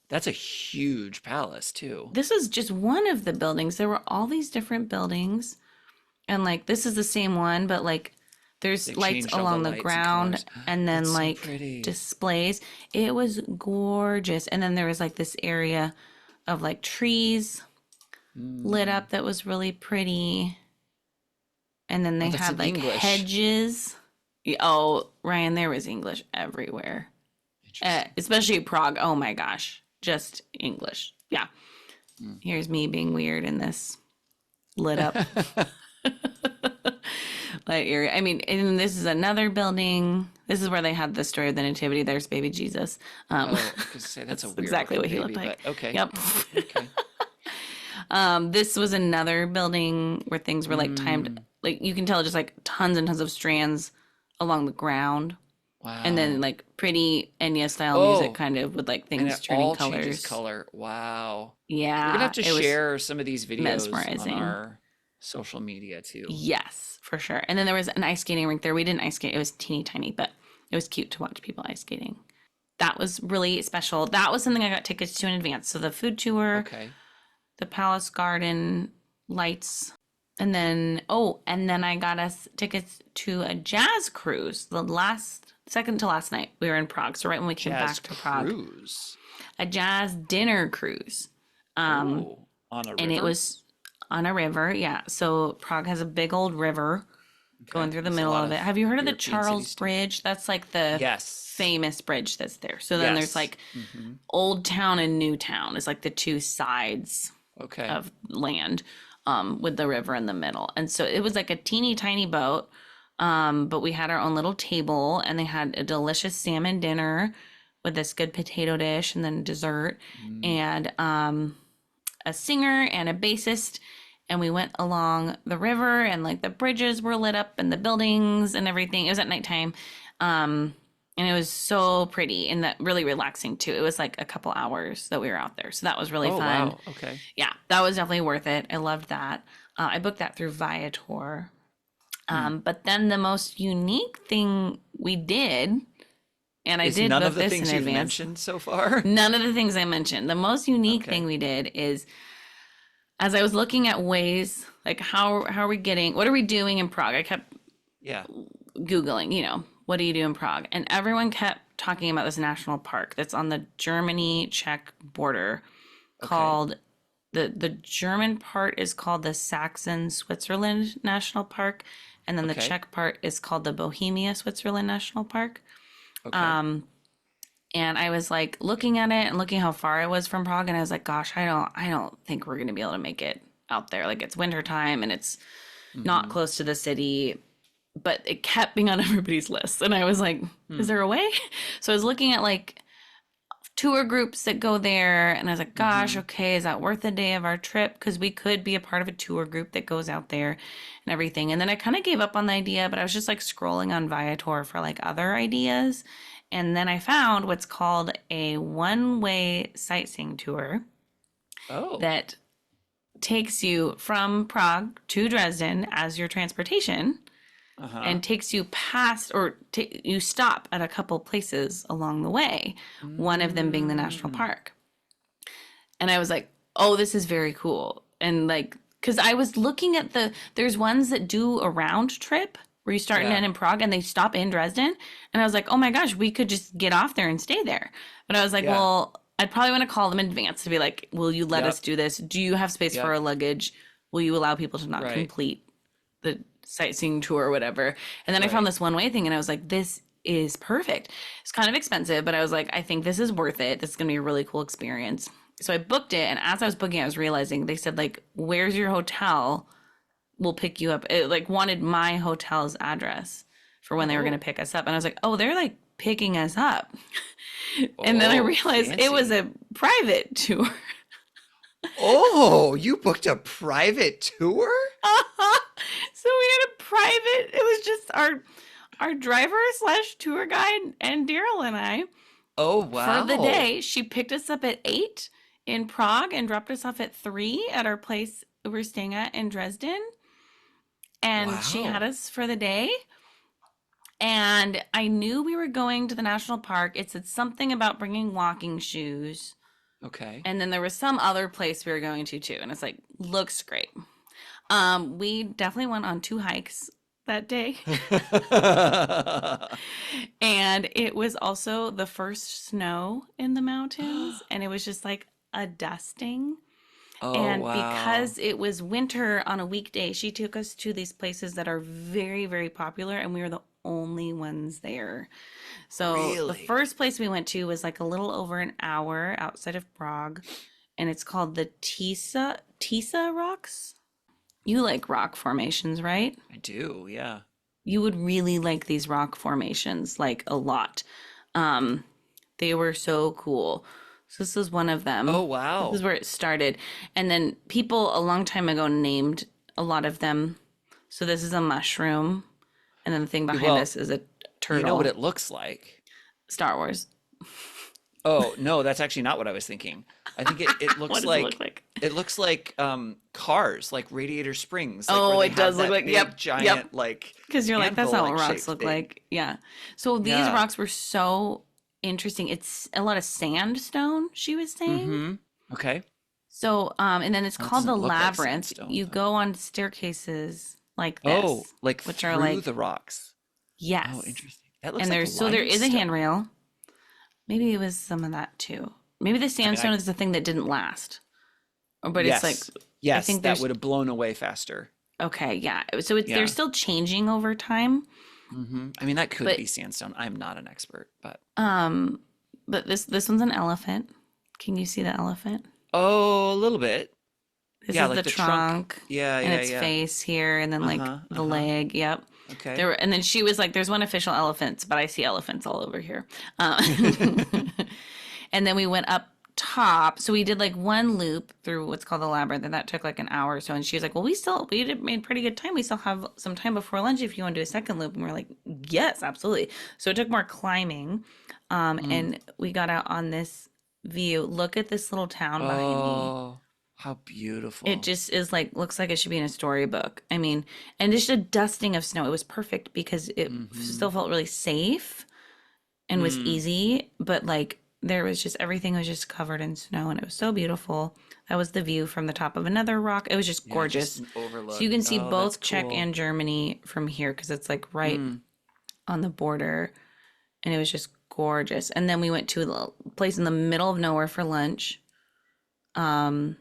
That's a huge palace too. This was just one of the buildings. There were all these different buildings. And like this is the same one, but like They there's lights changed all the along the lights and ground colors. and then That's so like pretty. displays. It was gorgeous. And then there was like this area of like trees lit Mm. up that was really pretty. And then Oh, they that's had in like English. hedges. Oh, Ryan, there was English everywhere. Interesting. Especially Prague. Oh my gosh. Just English. Yeah. Mm. Here's me being weird in this lit up light area. I mean, and this is another building. This is where they had the story of the nativity. There's baby Jesus. Oh, I could say that's a That's weird exactly looking what he baby, looked like. but okay. Yep. Okay. This was another building where things were like timed. Mm. Like you can tell just like tons and tons of strands along the ground. And then Wow. like pretty Enya style music Oh, kind of with like and things it turning all changes colors. color. Wow. We're gonna have Yeah, to it was share some of these videos on mesmerizing. our social media too. Yes, for sure. And then there was an ice skating rink there. We didn't ice skate. It was teeny tiny, but it was cute to watch people ice skating. That was really special. That was something I got tickets to in advance. So the food tour, Okay. the Palace Garden lights, and then I got us tickets to a jazz cruise. Second to last night we were in Prague. So right when we came Jazz back to Prague, cruise. a jazz dinner cruise. Oh, on a And it river? was on a river. Yeah. So Prague has a big old river Okay. going through the There's a middle lot of it. of Have you heard of the European Charles cities too. Bridge? That's like the Yes. famous bridge that's there. So then there's Yes. like Hmm. Old Town and New Town is like the two sides Okay. of land with the river in the middle. And so it was like a teeny tiny boat. But we had our own little table and they had a delicious salmon dinner with this good potato dish and then dessert Mm. and a singer and a bassist. And we went along the river and like the bridges were lit up and the buildings and everything. It was at nighttime. And it was so pretty and that really relaxing too. It was like a couple hours that we were out there. So that was really Oh, fun. wow. Okay. Yeah, that was definitely worth it. I loved that. I booked that through Viator. Hmm. But then the most unique thing we did, and I Is did none book of the this in things you've advance. mentioned so far? None of the things I mentioned. The most unique thing Okay. we did is as I was looking at ways, like how are we getting, what are we doing in Prague? I kept Yeah. Googling, what do you do in Prague? And everyone kept talking about this national park that's on the Germany Czech border Okay. called the German part is called the Saxon Switzerland National Park, and then the Okay. Czech part is called the Bohemia Switzerland National Park. Okay. Um, and I was like looking at it and looking how far it was from Prague, and I was like, gosh, I don't think we're gonna be able to make it out there. Like it's winter time and it's not Mm-hmm. close to the city, but it kept being on everybody's list. And I was like, is Hmm. there a way? So I was looking at like tour groups that go there, and I was like, gosh, Mm-hmm. okay, is that worth a day of our trip? Because we could be a part of a tour group that goes out there and everything. And then I kind of gave up on the idea, but I was just like scrolling on Viator for like other ideas. And then I found what's called a one-way sightseeing tour Oh. that takes you from Prague to Dresden as your transportation Uh-huh. and takes you past or you stop at a couple places along the way, one of them being the national Mm. park. And I was like, oh, this is very cool. And like, because I was looking at there's ones that do a round trip where you start and Yeah. end in Prague and they stop in Dresden. And I was like, oh my gosh, we could just get off there and stay there. But I was like, Yeah. well, I'd probably want to call them in advance to be like, will you let us Yep. do this? Do you have space for Yep. our luggage? Will you allow people to not Right. complete the sightseeing tour or whatever? And then I found Right. this one way thing and I was like, this is perfect. It's kind of expensive, but I was like, I think this is worth it. This is going to be a really cool experience. So I booked it. And as I was booking, I was realizing they said, like, where's your hotel? We'll pick you up. It like wanted my hotel's address for when they were going to Oh. pick us up. And I was like, oh, they're like picking us up. And then I Oh, realized it was fancy. a private tour. Oh, you booked a private tour? So we had a private, it was just our driver slash tour guide and Daryl and I Oh, for the wow. day. She picked us up at 8 in Prague and dropped us off at 3 at our place we were staying at in Dresden. And she had Wow. us for the day. And I knew we were going to the national park. It said something about bringing walking shoes. Okay. And then there was some other place we were going to too. And it's like, looks great. We definitely went on 2 hikes that day. And it was also the first snow in the mountains. And it was just like a dusting. Oh, And wow. because it was winter on a weekday, she took us to these places that are very, very popular, and we were the only ones there. So the Really? first place we went to was like a little over an hour outside of Prague, and it's called the Tisa Rocks. You like rock formations, right? I do, yeah. You would really like these rock formations, like a lot. Um, they were so cool. So this is one of Oh, them. This is wow. where it started. And then people a long time ago named a lot of them. So this is a mushroom. And then the thing behind Well, this is a you know what turtle. it looks like. Star Wars. Oh, no, that's actually not what I was thinking. I think it What looks does it look like like? cars, like Radiator Springs, like where Oh, they it does have look that like, yep, big yep. giant like Because you're like, that's anvil not like what rocks shaped look thing. like. Yeah. So these Yeah. rocks were so interesting. It's a lot of sandstone, she was saying. Mm-hmm. Okay. So, and then it's Well, it called the doesn't look like labyrinth. sandstone, You but go on staircases like oh, this, like which are through the like, rocks. Oh, yes. interesting. That looks And like there is a limestone. handrail. Maybe it was some of that too. Maybe the I mean, sandstone is the thing that didn't last. But it's like, yes, I yes, think that there's, would have blown away faster. okay, yeah. So it's, they're Yeah. still changing over time. I mean, that could But, be sandstone. I'm not an expert, but um, but this one's an elephant. Can you see the elephant? oh, a little bit. This Yeah, is like the the trunk. trunk Yeah, and yeah, its yeah. face here, and then like Uh-huh, the uh-huh. leg. Yep. Okay. There were, and then she was like, "There's one official elephants, but I see elephants all over here." And then we went up top, so we did like one loop through what's called the labyrinth, and that took like an hour or so. And she was like, "Well, we made pretty good time. We still have some time before lunch if you want to do a second loop." And we're like, Yes, absolutely. So it took more climbing. Mm. And we got out on this view. Look at this little town behind me. Oh, how It beautiful. just is like, looks like it should be in a storybook. I mean, and just a dusting of snow. It was perfect because it Mm-hmm. still felt really safe and was Mm. easy, but like there was just everything was just covered in snow and it was so beautiful. That was the view from the top of another rock. It was just Yeah, just gorgeous. an So you overlook. can see Oh, that's both Czech cool. and Germany from here because it's like right Mm. on the border and it was just gorgeous. And then we went to a place in the middle of nowhere for lunch. Um,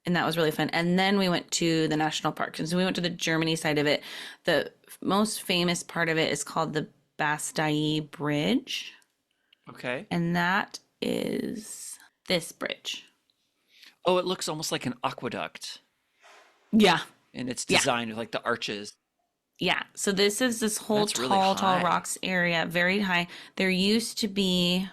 and that was really fun. And then we went to the national parks. And so we went to the Germany side of it. The most famous part of it is called the Bastei Bridge. Okay. And that is this bridge. Oh, it looks almost like an aqueduct Yeah. in its Yeah. design with like the arches. Yeah. So this is this whole That's really tall high. rocks area, very high. There used to be,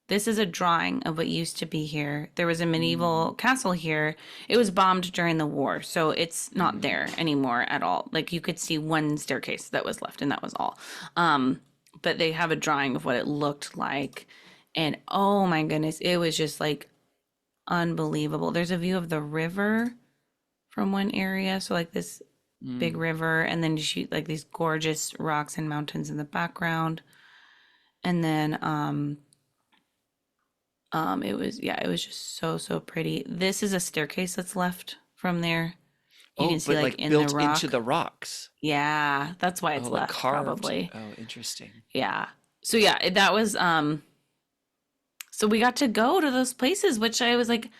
this is a drawing of what used to be here. There was a Mm. medieval castle here. It was bombed during the war, so it's not Mm. there anymore at all. Like you could see one staircase that was left, and that was all. But they have a drawing of what it looked like. And oh my goodness, it was just like unbelievable. There's a view of the river from one area. So like this big Mm. river, and then you shoot like these gorgeous rocks and mountains in the background. And then it was, yeah, it was just so pretty. This is a staircase that's left from there. You Oh, can see but like like in the built into rock. the rocks. Yeah, that's why Oh, it's like left carved. probably. Oh, interesting. Yeah. So yeah, that was so we got to go to those places, which I was like,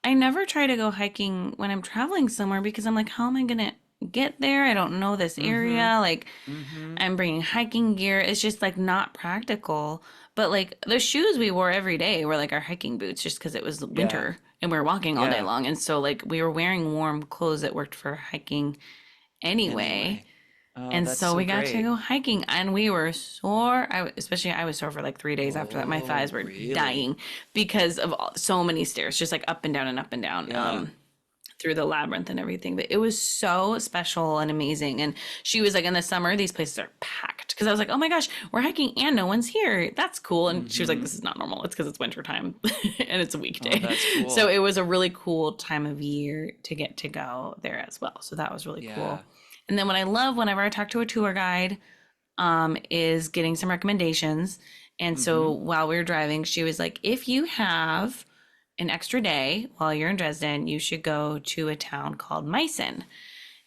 I never try to go hiking when I'm traveling somewhere because I'm like, how am I gonna get there? I don't know this Mm-hmm. area. Like, Mm-hmm. I'm bringing hiking gear. It's just like not practical. But like the shoes we wore every day were like our hiking boots just because it was Yeah. winter and we were walking all day Yeah. long. And so like we were wearing warm clothes that worked for hiking anyway. Anyway. Oh, And that's so so we got to great. go hiking and we were sore. Especially I was sore for like 3 days after that. My Oh, thighs were really? dying because of so many stairs, just like up and down and up and down. Yeah. Through the labyrinth and everything. But it was so special and amazing. And she was like, in the summer, these places are packed. Because I was like, oh my gosh, we're hiking and no one's here. That's cool. And she was like, Mm-hmm. this is not normal. It's because it's wintertime and it's a Oh, weekday. that's So cool. it was a really cool time of year to get to go there as well. So that was really Yeah. cool. And then what I love whenever I talk to a tour guide is getting some recommendations. And so Mm-hmm. while we were driving, she was like, if you have an extra day while you're in Dresden, you should go to a town called Meissen.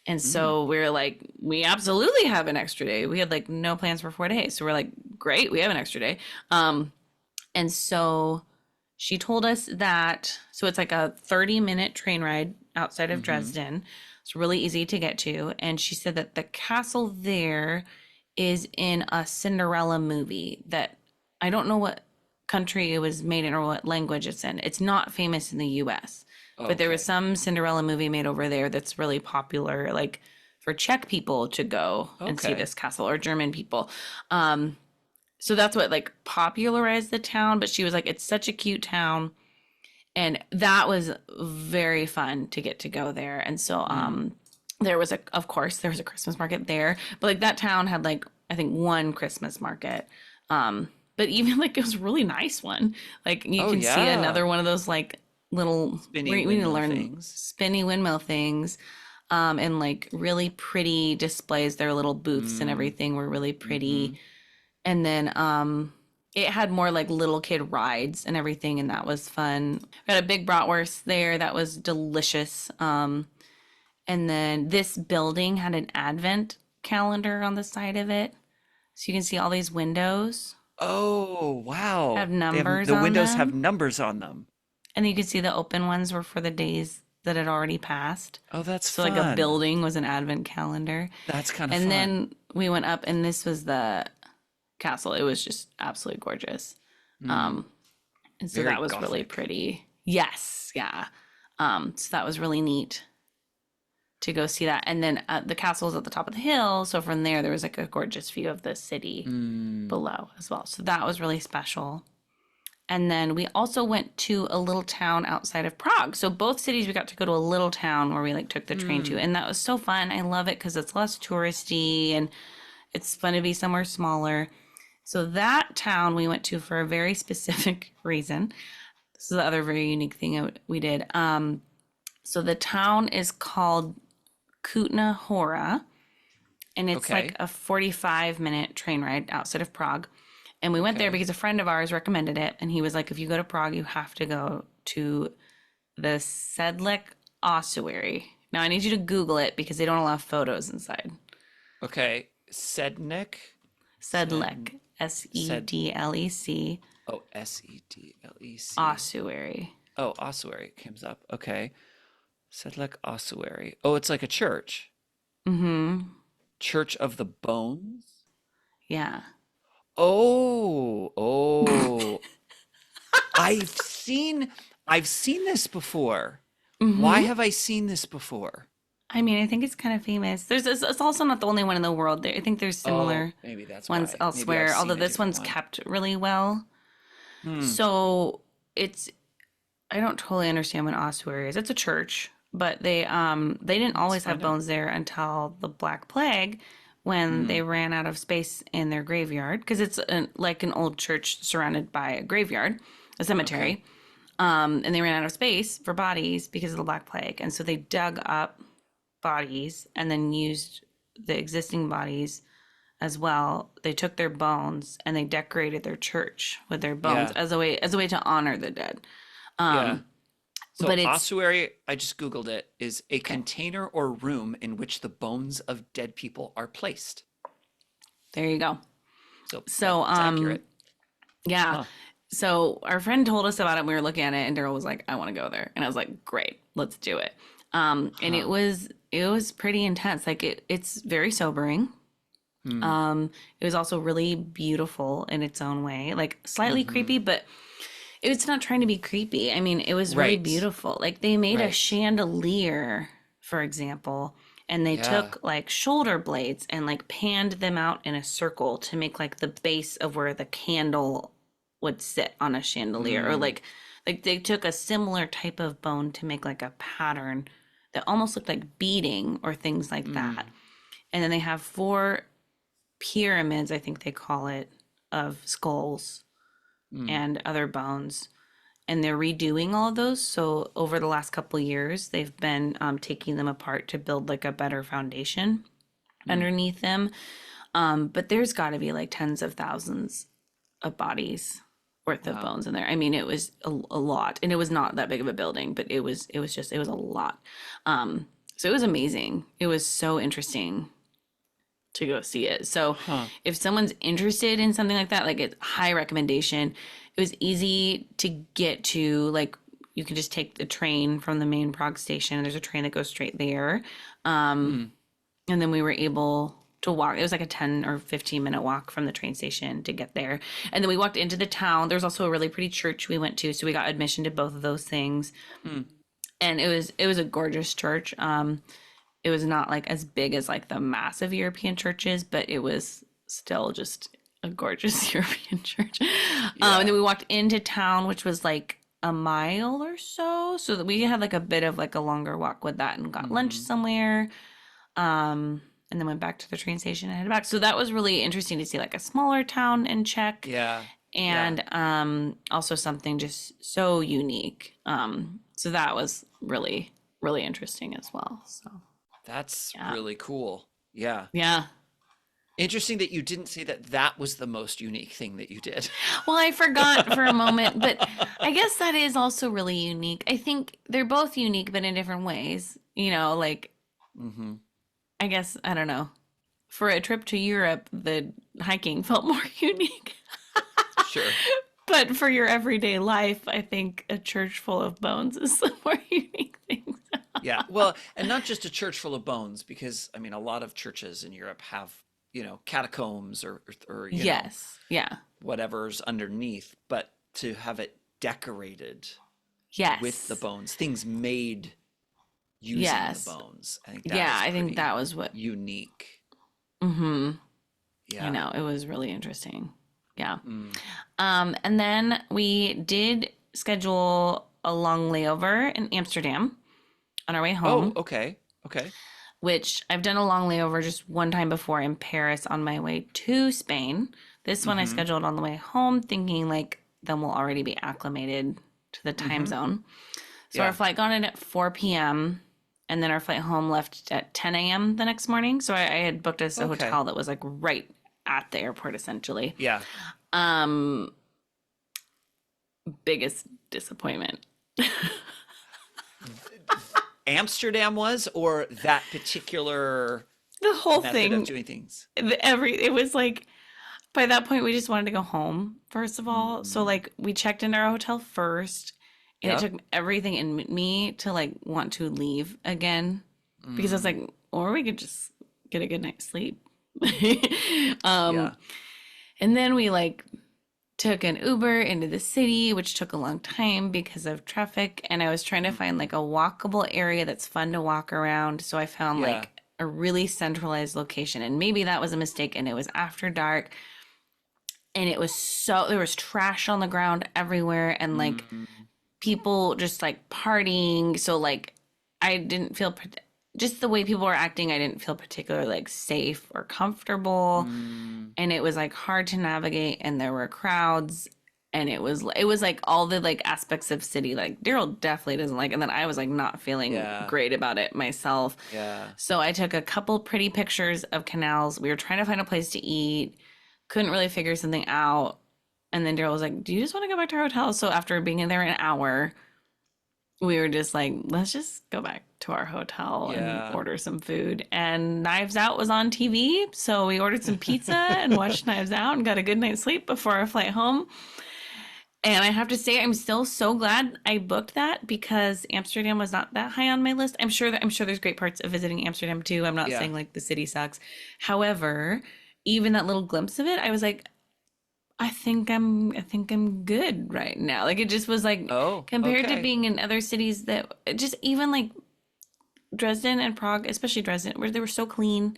And Mm. so we are like, we absolutely have an extra day. We had like no plans for 4 days. So we're like, great, we have an extra day. And so she told us that, so it's like a 30-minute train ride outside of Mm-hmm. Dresden. It's really easy to get to. And she said that the castle there is in a Cinderella movie that I don't know what country it was made in or what language it's in. It's not famous in the US, but there was Okay. some Cinderella movie made over there that's really popular, like for Czech people to go and see Okay. this castle or German people. So that's what like popularized the town. But she was like, it's such a cute town. And that was very fun to get to go there. And so Mm. there was of course there was a Christmas market there, but like that town had like I think one Christmas market. But even like it was a really nice one. Like you Oh, can see yeah. another one of those like little Spinny we need to windmill learn things. spinny windmill things. And like really pretty displays. Their little booths and Mm. everything were really Mm-hmm. pretty. And then it had more like little kid rides and everything, and that was fun. We had a big bratwurst there that was delicious. And then this building had an advent calendar on the side of it. So you can see all these windows Oh, have wow. They have numbers the on windows have them. numbers on them. And you could see the open ones were for the days that had already passed. Oh, that's So like a fun. building was an advent calendar. That's kind of And fun. then we went up and this was the castle. It was just absolutely gorgeous. Mm. And so Very that was really gothic. pretty. Yes, yeah. So that was really neat to go see that. And then the castle is at the top of the hill. So from there was like a gorgeous view of the city Mm. below as well. So that was really special. And then we also went to a little town outside of Prague. So both cities we got to go to a little town where we like took the train to. Mm. And that was so fun. I love it because it's less touristy and It's fun to be somewhere smaller. So that town we went to for a very specific reason. This is the other very unique thing we did. So the town is called Kutna Hora, and it's Okay. like a 45-minute train ride outside of Prague. And we went there Okay. because a friend of ours recommended it, and he was like, if you go to Prague, you have to go to the Sedlec ossuary. Now I need you to Google it because they don't allow photos inside. Okay. Sednek. Sed. Sedlec, Sed. Sedlec, Oh, Sedlec. ossuary. Oh, ossuary comes up. Okay. Sedlec ossuary. Oh, it's like a church. Mm-hmm. Church of the Bones. Yeah. Oh. I've seen this before. Why Mm-hmm. have I seen this before? I mean, I think it's kind of famous. It's also not the only one in the world. I think there's Oh, similar maybe that's ones why. Maybe I've elsewhere, although seen a this different one's one. kept really well. Hmm. So it's I don't totally understand what ossuary is. It's a church, but they didn't Let's always have find out. bones there until the Black Plague when Hmm. they ran out of space in their graveyard because it's like an old church surrounded by a graveyard, a Okay. cemetery. And they ran out of space for bodies because of the Black Plague. And so they dug up bodies and then used the existing bodies as well. They took their bones and they decorated their church with their bones Yeah. as a way to honor the dead. Yeah. Um, So but it's ossuary, I just Googled it, is a okay. container or room in which the bones of dead people are placed. There you go. So So that's accurate. yeah. Huh. So our friend told us about it. We were looking at it, and Daryl was like, "I want to go there," and I was like, "Great, let's do it." And Huh. it was pretty intense. Like it's very sobering. Hmm. It was also really beautiful in its own way, like slightly Mm-hmm. creepy, but it's not trying to be creepy. I mean, it was really Right. beautiful. Like they made a Right. chandelier, for example, and they Yeah. took like shoulder blades and like panned them out in a circle to make like the base of where the candle would sit on a chandelier, or Hmm. like they took a similar type of bone to make like a pattern that almost looked like beading or things like that. Hmm. And then they have four pyramids, I think they call it, of skulls Hmm. and other bones, and they're redoing all of those. So over the last couple of years they've been taking them apart to build like a better foundation Hmm. underneath them. But there's got to be like tens of thousands of bodies worth of Wow. bones in there. I mean, it was a lot, and it was not that big of a building, but it was a lot. So it was amazing. It was so interesting to go see it. So Huh. if someone's interested in something like that, like it's high recommendation. It was easy to get to, like you can just take the train from the main Prague station. There's a train that goes straight there. Hmm. And then we were able to walk. It was like a 10 or 15-minute walk from the train station to get there. And then we walked into the town. There's also a really pretty church we went to, so we got admission to both of those things. Hmm. And it was a gorgeous church. It was not like as big as like the massive European churches, but it was still just a gorgeous European church. And Yeah. then we walked into town, which was like a mile or so, so that we had like a bit of like a longer walk with that, and got lunch Hmm. somewhere. And then went back to the train station and headed back. So that was really interesting to see like a smaller town in Czech, Yeah. Yeah. and also something just so unique. So that was really, really interesting as well. So That's yeah. really cool. Yeah. Yeah. Interesting that you didn't say that that was the most unique thing that you did. Well, I forgot for a moment, but I guess that is also really unique. I think they're both unique, but in different ways. You know, like, Hmm. I guess, I don't know. For a trip to Europe, the hiking felt more unique. Sure. But for your everyday life, I think a church full of bones is the more unique thing. Yeah. Well, and not just a church full of bones, because I mean, a lot of churches in Europe have, catacombs or Yes. Yeah. whatever's underneath, but to have it decorated with the Yes. bones, things made using the Yes. bones. I think that Yeah, is I think pretty that was what. unique. Mm-hmm. I Yeah. know, it was really interesting. Yeah. Mm. And then we did schedule a long layover in Amsterdam on our way Oh, home. okay. Okay. which I've done a long layover just one time before in Paris on my way to Spain. This one I Mm-hmm. scheduled on the way home, thinking like then we'll already be acclimated to the time Mm-hmm. zone. So our Yeah. flight got in at 4 p.m. and then our flight home left at 10 a.m. the next morning. So I had booked us a Okay. hotel that was like right at the airport essentially. Yeah. Um, biggest disappointment. Amsterdam was, or that particular The whole method of thing, doing things? it was like by that point we just wanted to go home first of all. So Mm. like we checked into our hotel first, and it Yep. took everything in me to like want to leave again because I was Mm. like, or we could just get a good night's sleep. Yeah. And then we like took an Uber into the city, which took a long time because of traffic. And I was trying to find Mm. like a walkable area that's fun to walk around. So I found Yeah. like a really centralized location. And maybe that was a mistake. And it was after dark. And it was so, there was trash on the ground everywhere. And like Mm. people just like partying. So like I didn't feel, just the way people were acting, I didn't feel particularly like safe or comfortable, Mm. and it was like hard to navigate, and there were crowds, and it was like all the like aspects of city like Daryl definitely doesn't like, and then I was like not feeling Yeah. great about it myself. Yeah. So I took a couple pretty pictures of canals. We were trying to find a place to eat, couldn't really figure something out, and then Daryl was like, do you just want to go back to our hotel? So after being in there an hour, we were just like, let's just go back to our hotel and Yeah. order some food. And Knives Out was on TV. So we ordered some pizza and watched Knives Out and got a good night's sleep before our flight home. And I have to say, I'm still so glad I booked that because Amsterdam was not that high on my list. I'm sure there's great parts of visiting Amsterdam too. I'm not Yeah. saying like the city sucks. However, even that little glimpse of it, I was like, I think I'm good right now. Like it just was like Oh, compared to okay. being in other cities that just even like Dresden and Prague, especially Dresden, where they were so clean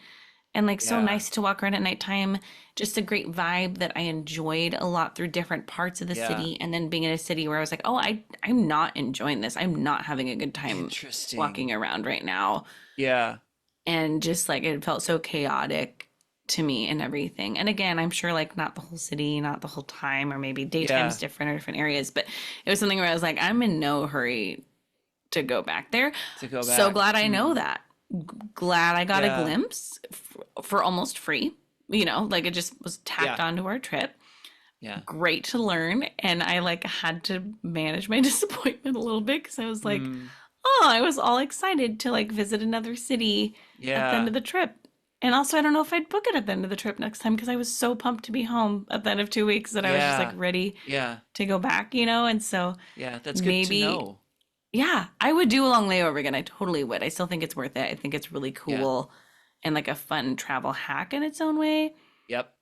and like so Yeah. nice to walk around at nighttime. Just a great vibe that I enjoyed a lot through different parts of the Yeah. city. And then being in a city where I was like, oh, I'm not enjoying this. I'm not having a good time Interesting. walking around right now. Yeah. And just like it felt so chaotic to me and everything. And again, I'm sure like not the whole city, not the whole time, or maybe daytime's Yeah. different or different areas, but it was something where I was like, I'm in no hurry to go back there. To go So back. glad I know Mm. that. Glad I got a Yeah. glimpse for almost free. Like it just was tacked Yeah. onto our trip. Yeah. Great to learn. And I like had to manage my disappointment a little bit because I was like, Mm. oh, I was all excited to like visit another city at the end Yeah. of the trip. And also, I don't know if I'd book it at the end of the trip next time because I was so pumped to be home at the end of 2 weeks that I was just like Yeah. ready Yeah. to go back. And so Yeah. That's good to maybe, know. yeah, I would do a long layover again. I totally would. I still think it's worth it. I think it's really Yeah. cool and like a fun travel hack in its own way. Yep.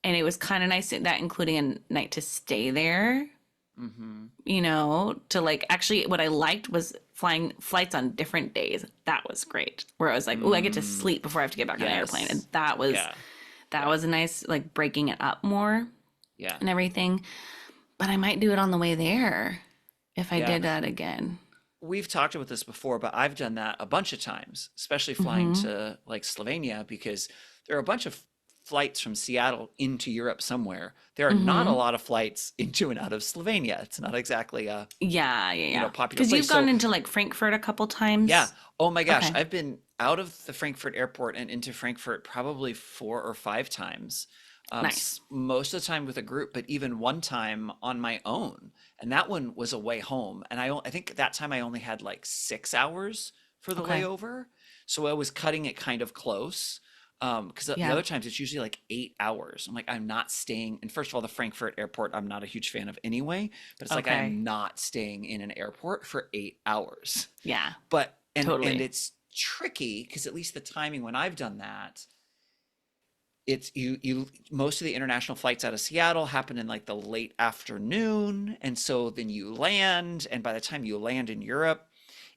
And it was kind of nice that including a night to stay there, Mm-hmm. to like actually what I liked was flying flights on different days. That was great. Where I was like, oh, I get to Mm. sleep before I have to get back on an airplane. And Yes. that was Yeah. that Yeah. was a nice like breaking it up more Yeah. and everything. But I might do it on the way there if I Yeah. did that again. We've talked about this before, but I've done that a bunch of times, especially flying Hmm. to like Slovenia, because there are a bunch of flights from Seattle into Europe somewhere. There are not a Hmm. lot of flights into and out of Slovenia. It's not exactly a, Yeah. popular Because you've place. gone So into like Frankfurt a couple yeah. times. Oh my gosh, Okay. I've been out of the Frankfurt airport and into Frankfurt probably 4 or 5 times. Nice. Most of the time with a group, but even one time on my own. And that one was a way home. And I think that time I only had like 6 hours for the Okay. layover. So I was cutting it kind of close. Because the Yeah. other times it's usually like 8 hours. I'm like, I'm not staying. And first of all, the Frankfurt airport, I'm not a huge fan of anyway. But it's like I Okay. am not staying in an airport for 8 hours. Yeah. But and Totally. it's tricky because at least the timing when I've done that, it's you most of the international flights out of Seattle happen in like the late afternoon, and so then you land, and by the time you land in Europe,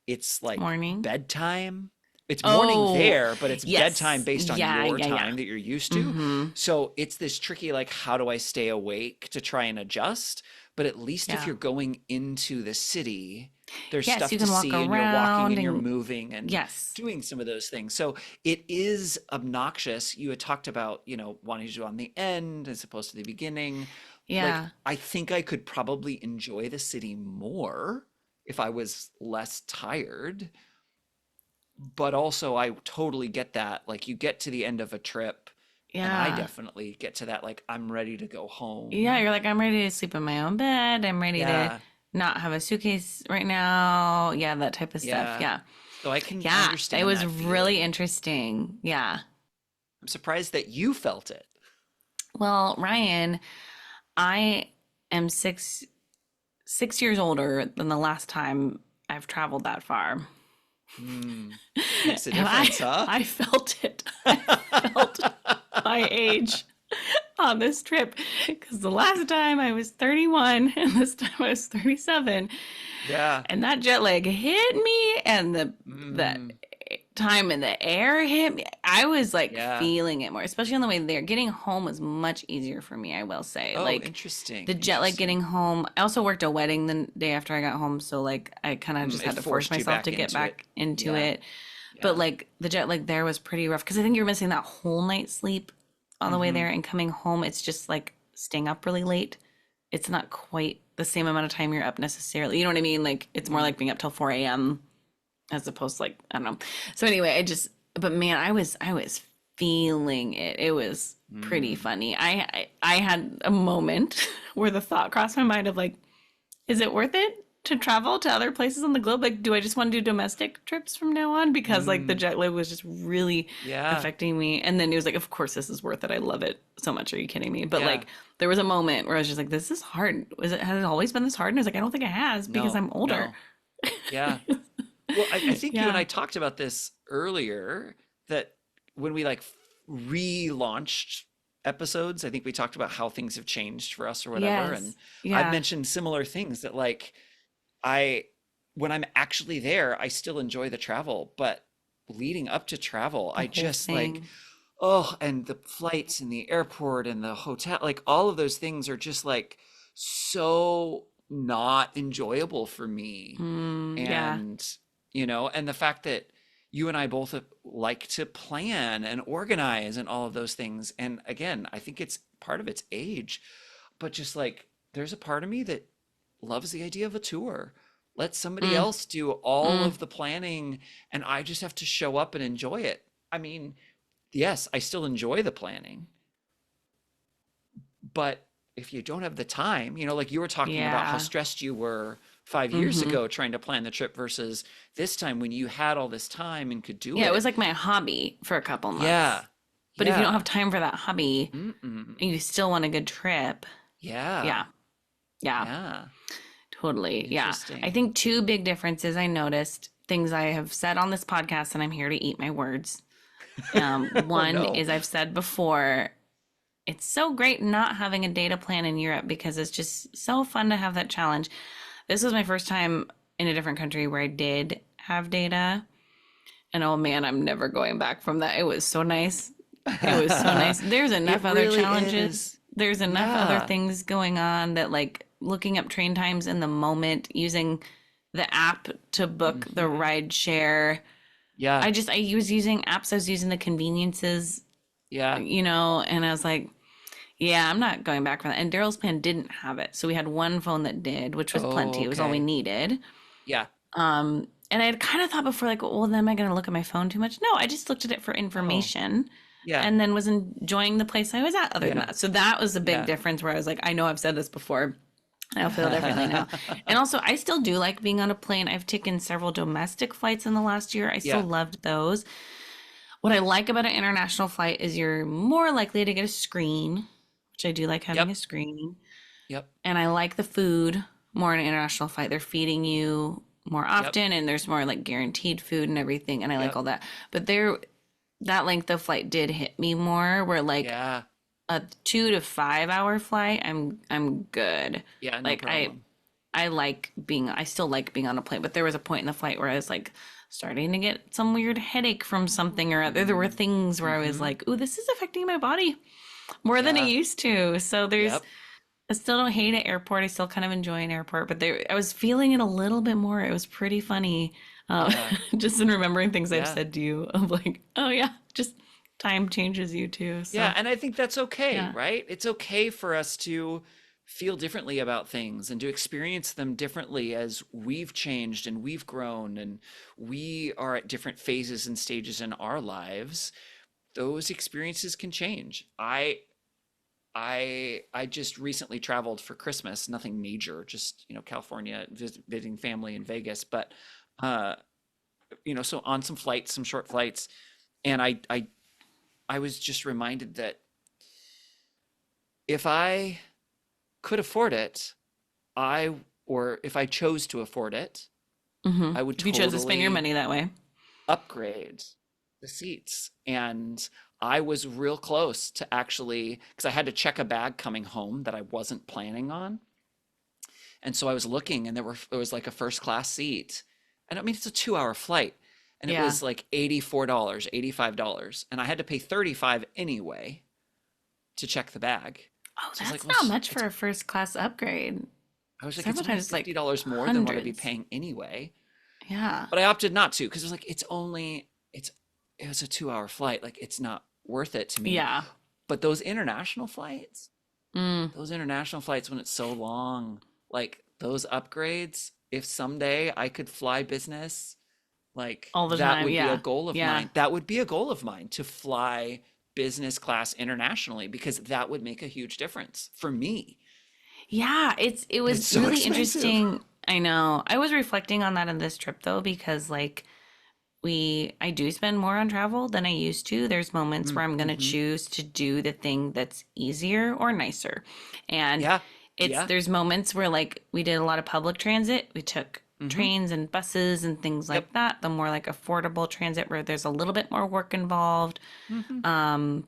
it's It's like morning. bedtime. It's morning Oh, there, but it's bedtime yes. based on Yeah. your Yeah. time Yeah. that you're used to. Hmm. So it's this tricky, like, how do I stay awake to try and adjust? But at least if Yeah. you're going into the city, There's Yes, stuff you to can walk see, and you're walking around and you're and moving and yes. doing some of those things. So it is obnoxious. You had talked about, wanting to do on the end as opposed to the beginning. Like, Yeah. I think I could probably enjoy the city more if I was less tired. But also, I totally get that. Like, you get to the end of a trip, and I Yeah. definitely get to that. Like, I'm ready to go Yeah, home. you're like, I'm ready to sleep in my own bed. I'm ready to Yeah, not have a suitcase right now. Yeah, that type of stuff. yeah. Yeah. So I can Yeah. It understand was that really feeling. interesting. Yeah. I'm surprised that you felt it. Well, Ryan, I am six years older than the last time I've traveled that far. Hmm. Makes a And I difference, huh? I felt it. I felt my age on this trip because the last time I was 31 and this time I was 37 Yeah. and that jet lag hit me and the Mm, time in the air hit me. I was like yeah. feeling it more, especially on the way there. Getting home was much easier for me, I will say. Oh, Like interesting. the jet lag Interesting. getting home. I also worked a wedding the day after I got home, so like I kind of just It had to force forced you myself back to get into it. back into Yeah. it. But Yeah. like the jet lag there was pretty rough because I think you're missing that whole night's sleep on the way Mm-hmm. there and coming home. It's just like staying up really late. It's not quite the same amount of time you're up necessarily. You know what I mean? Like it's more Mm, like being up till 4 a.m. as opposed to like I don't know. So anyway, but man, I was feeling it. It was pretty mm. funny. I had a moment where the thought crossed my mind of like, is it worth it to travel to other places on the globe? Like, do I just want to do domestic trips from now on? Because like the Mm. jet lag was just really Yeah. affecting me. And then it was like, of course this is worth it. I love it so much. Are you kidding me? But Yeah. like there was a moment where I was just like, this is hard. Has it always been this hard? And I was like, I don't think it has because No, I'm older. no. Yeah. Well, I think you and Yeah. I talked about this earlier that when we like relaunched episodes, I think we talked about how things have changed for us or whatever. And Yes. I've Yeah. mentioned similar things that like I, when I'm actually there, I still enjoy the travel, but leading up to travel, The I whole just like, thing. oh, and the flights and the airport and the hotel, like all of those things are just like so not enjoyable for me. Yeah. And, and the fact that you and I both like to plan and organize and all of those things. And again, I think it's part of its age, but just like there's a part of me that loves the idea of a tour. Let somebody Mm, else do all mm. of the planning and I just have to show up and enjoy it. I mean, yes, I still enjoy the planning, but if you don't have the time, like you were talking about how Yeah. stressed you were 5 years Mm-hmm. ago trying to plan the trip versus this time when you had all this time and could do Yeah, it was it. like my hobby for a couple months. Yeah. But if you don't Yeah. have time for that hobby Mm-mm. and you still want a good trip, Yeah. yeah, yeah, Yeah. totally. Yeah. I Interesting. think two big differences I noticed, things I have said on this podcast, and I'm here to eat my words. Oh One no. is I've said before, it's so great not having a data plan in Europe because it's just so fun to have that challenge. This was my first time in a different country where I did have data. And oh man, I'm never going back from that. It was so nice. It was so nice. There's It enough other really challenges. is. There's enough other Yeah. things going on that like looking up train times in the moment, using the app to book the Hmm. ride share. Yeah. I was using apps, I was using the conveniences, Yeah. and I was like, yeah, I'm not going back from that. And Daryl's plan didn't have it. So we had one phone that did, which was Oh, plenty. It was all we okay. needed. Yeah. And I had kind of thought before, like, well, then am I going to look at my phone too much? No, I just looked at it for Oh, information yeah. and then was enjoying the place I was at other than Yeah. that. So that was a big Yeah. difference where I was like, I know I've said this before. I'll feel differently now. And also, I still do like being on a plane. I've taken several domestic flights in the last year. I still Yeah. loved those. What I like about an international flight is you're more likely to get a screen, which I do like having Yep. a screen. Yep. And I like the food more in an international flight. They're feeding you more Yep. often and there's more like guaranteed food and everything. And I like Yep. all that. But that length of flight did hit me more where like Yeah. a 2 to 5 hour flight, I'm good. Yeah. No Like problem. I still like being on a plane, but there was a point in the flight where I was like starting to get some weird headache from something or other. There were Mm. things where I was Mm-hmm. like, ooh, this is affecting my body more than it Yeah. used to. So there's Yep. I still don't hate it airport. I still kind of enjoy an airport, but I was feeling it a little bit more. It was pretty funny. Yeah. Just in remembering things I've Yeah. said to you of like, oh yeah, just time changes you too. Yeah, So and I think that's okay, yeah. right? It's okay for us to feel differently about things and to experience them differently as we've changed and we've grown and we are at different phases and stages in our lives. Those experiences can change. I just recently traveled for Christmas, nothing major, just, California, visiting family in Vegas, but uh, so on some flights, some short flights, and I was just reminded that if I could afford it, I or if I chose to afford it, I would If you chose to spend your totally money that way. upgrade the seats. And I was real close to actually, because I had to check a bag coming home that I wasn't planning on. And so I was looking and it was like a first class seat. And I mean, it's a 2 hour flight. And it Yeah. was like $84, $85. And I had to pay 35 anyway to check the bag. Oh, So I was like, that's well, not much it's for a first class upgrade. I was like, it's Several only times it's like $50 more than what I'd be hundreds. paying anyway. Yeah. But I opted not to because it was like it was a 2 hour flight. Like it's not worth it to me. Yeah. But those international flights when it's so long, like those upgrades, if someday I could fly business, like All the that time. would be a Yeah. goal of Yeah. mine. That would be a goal of mine to fly business class internationally because that would make a huge difference for me. Yeah, it But it's was so really expensive. interesting. I know. I was reflecting on that in this trip though, because like I do spend more on travel than I used to. There's moments where I'm gonna Mm-hmm. choose to do the thing that's easier or nicer. And Yeah. it's Yeah. there's moments where like we did a lot of public transit. We took Mm-hmm. trains and buses and things Yep. like that. The more like affordable transit where there's a little bit more work involved. Mm-hmm. Um,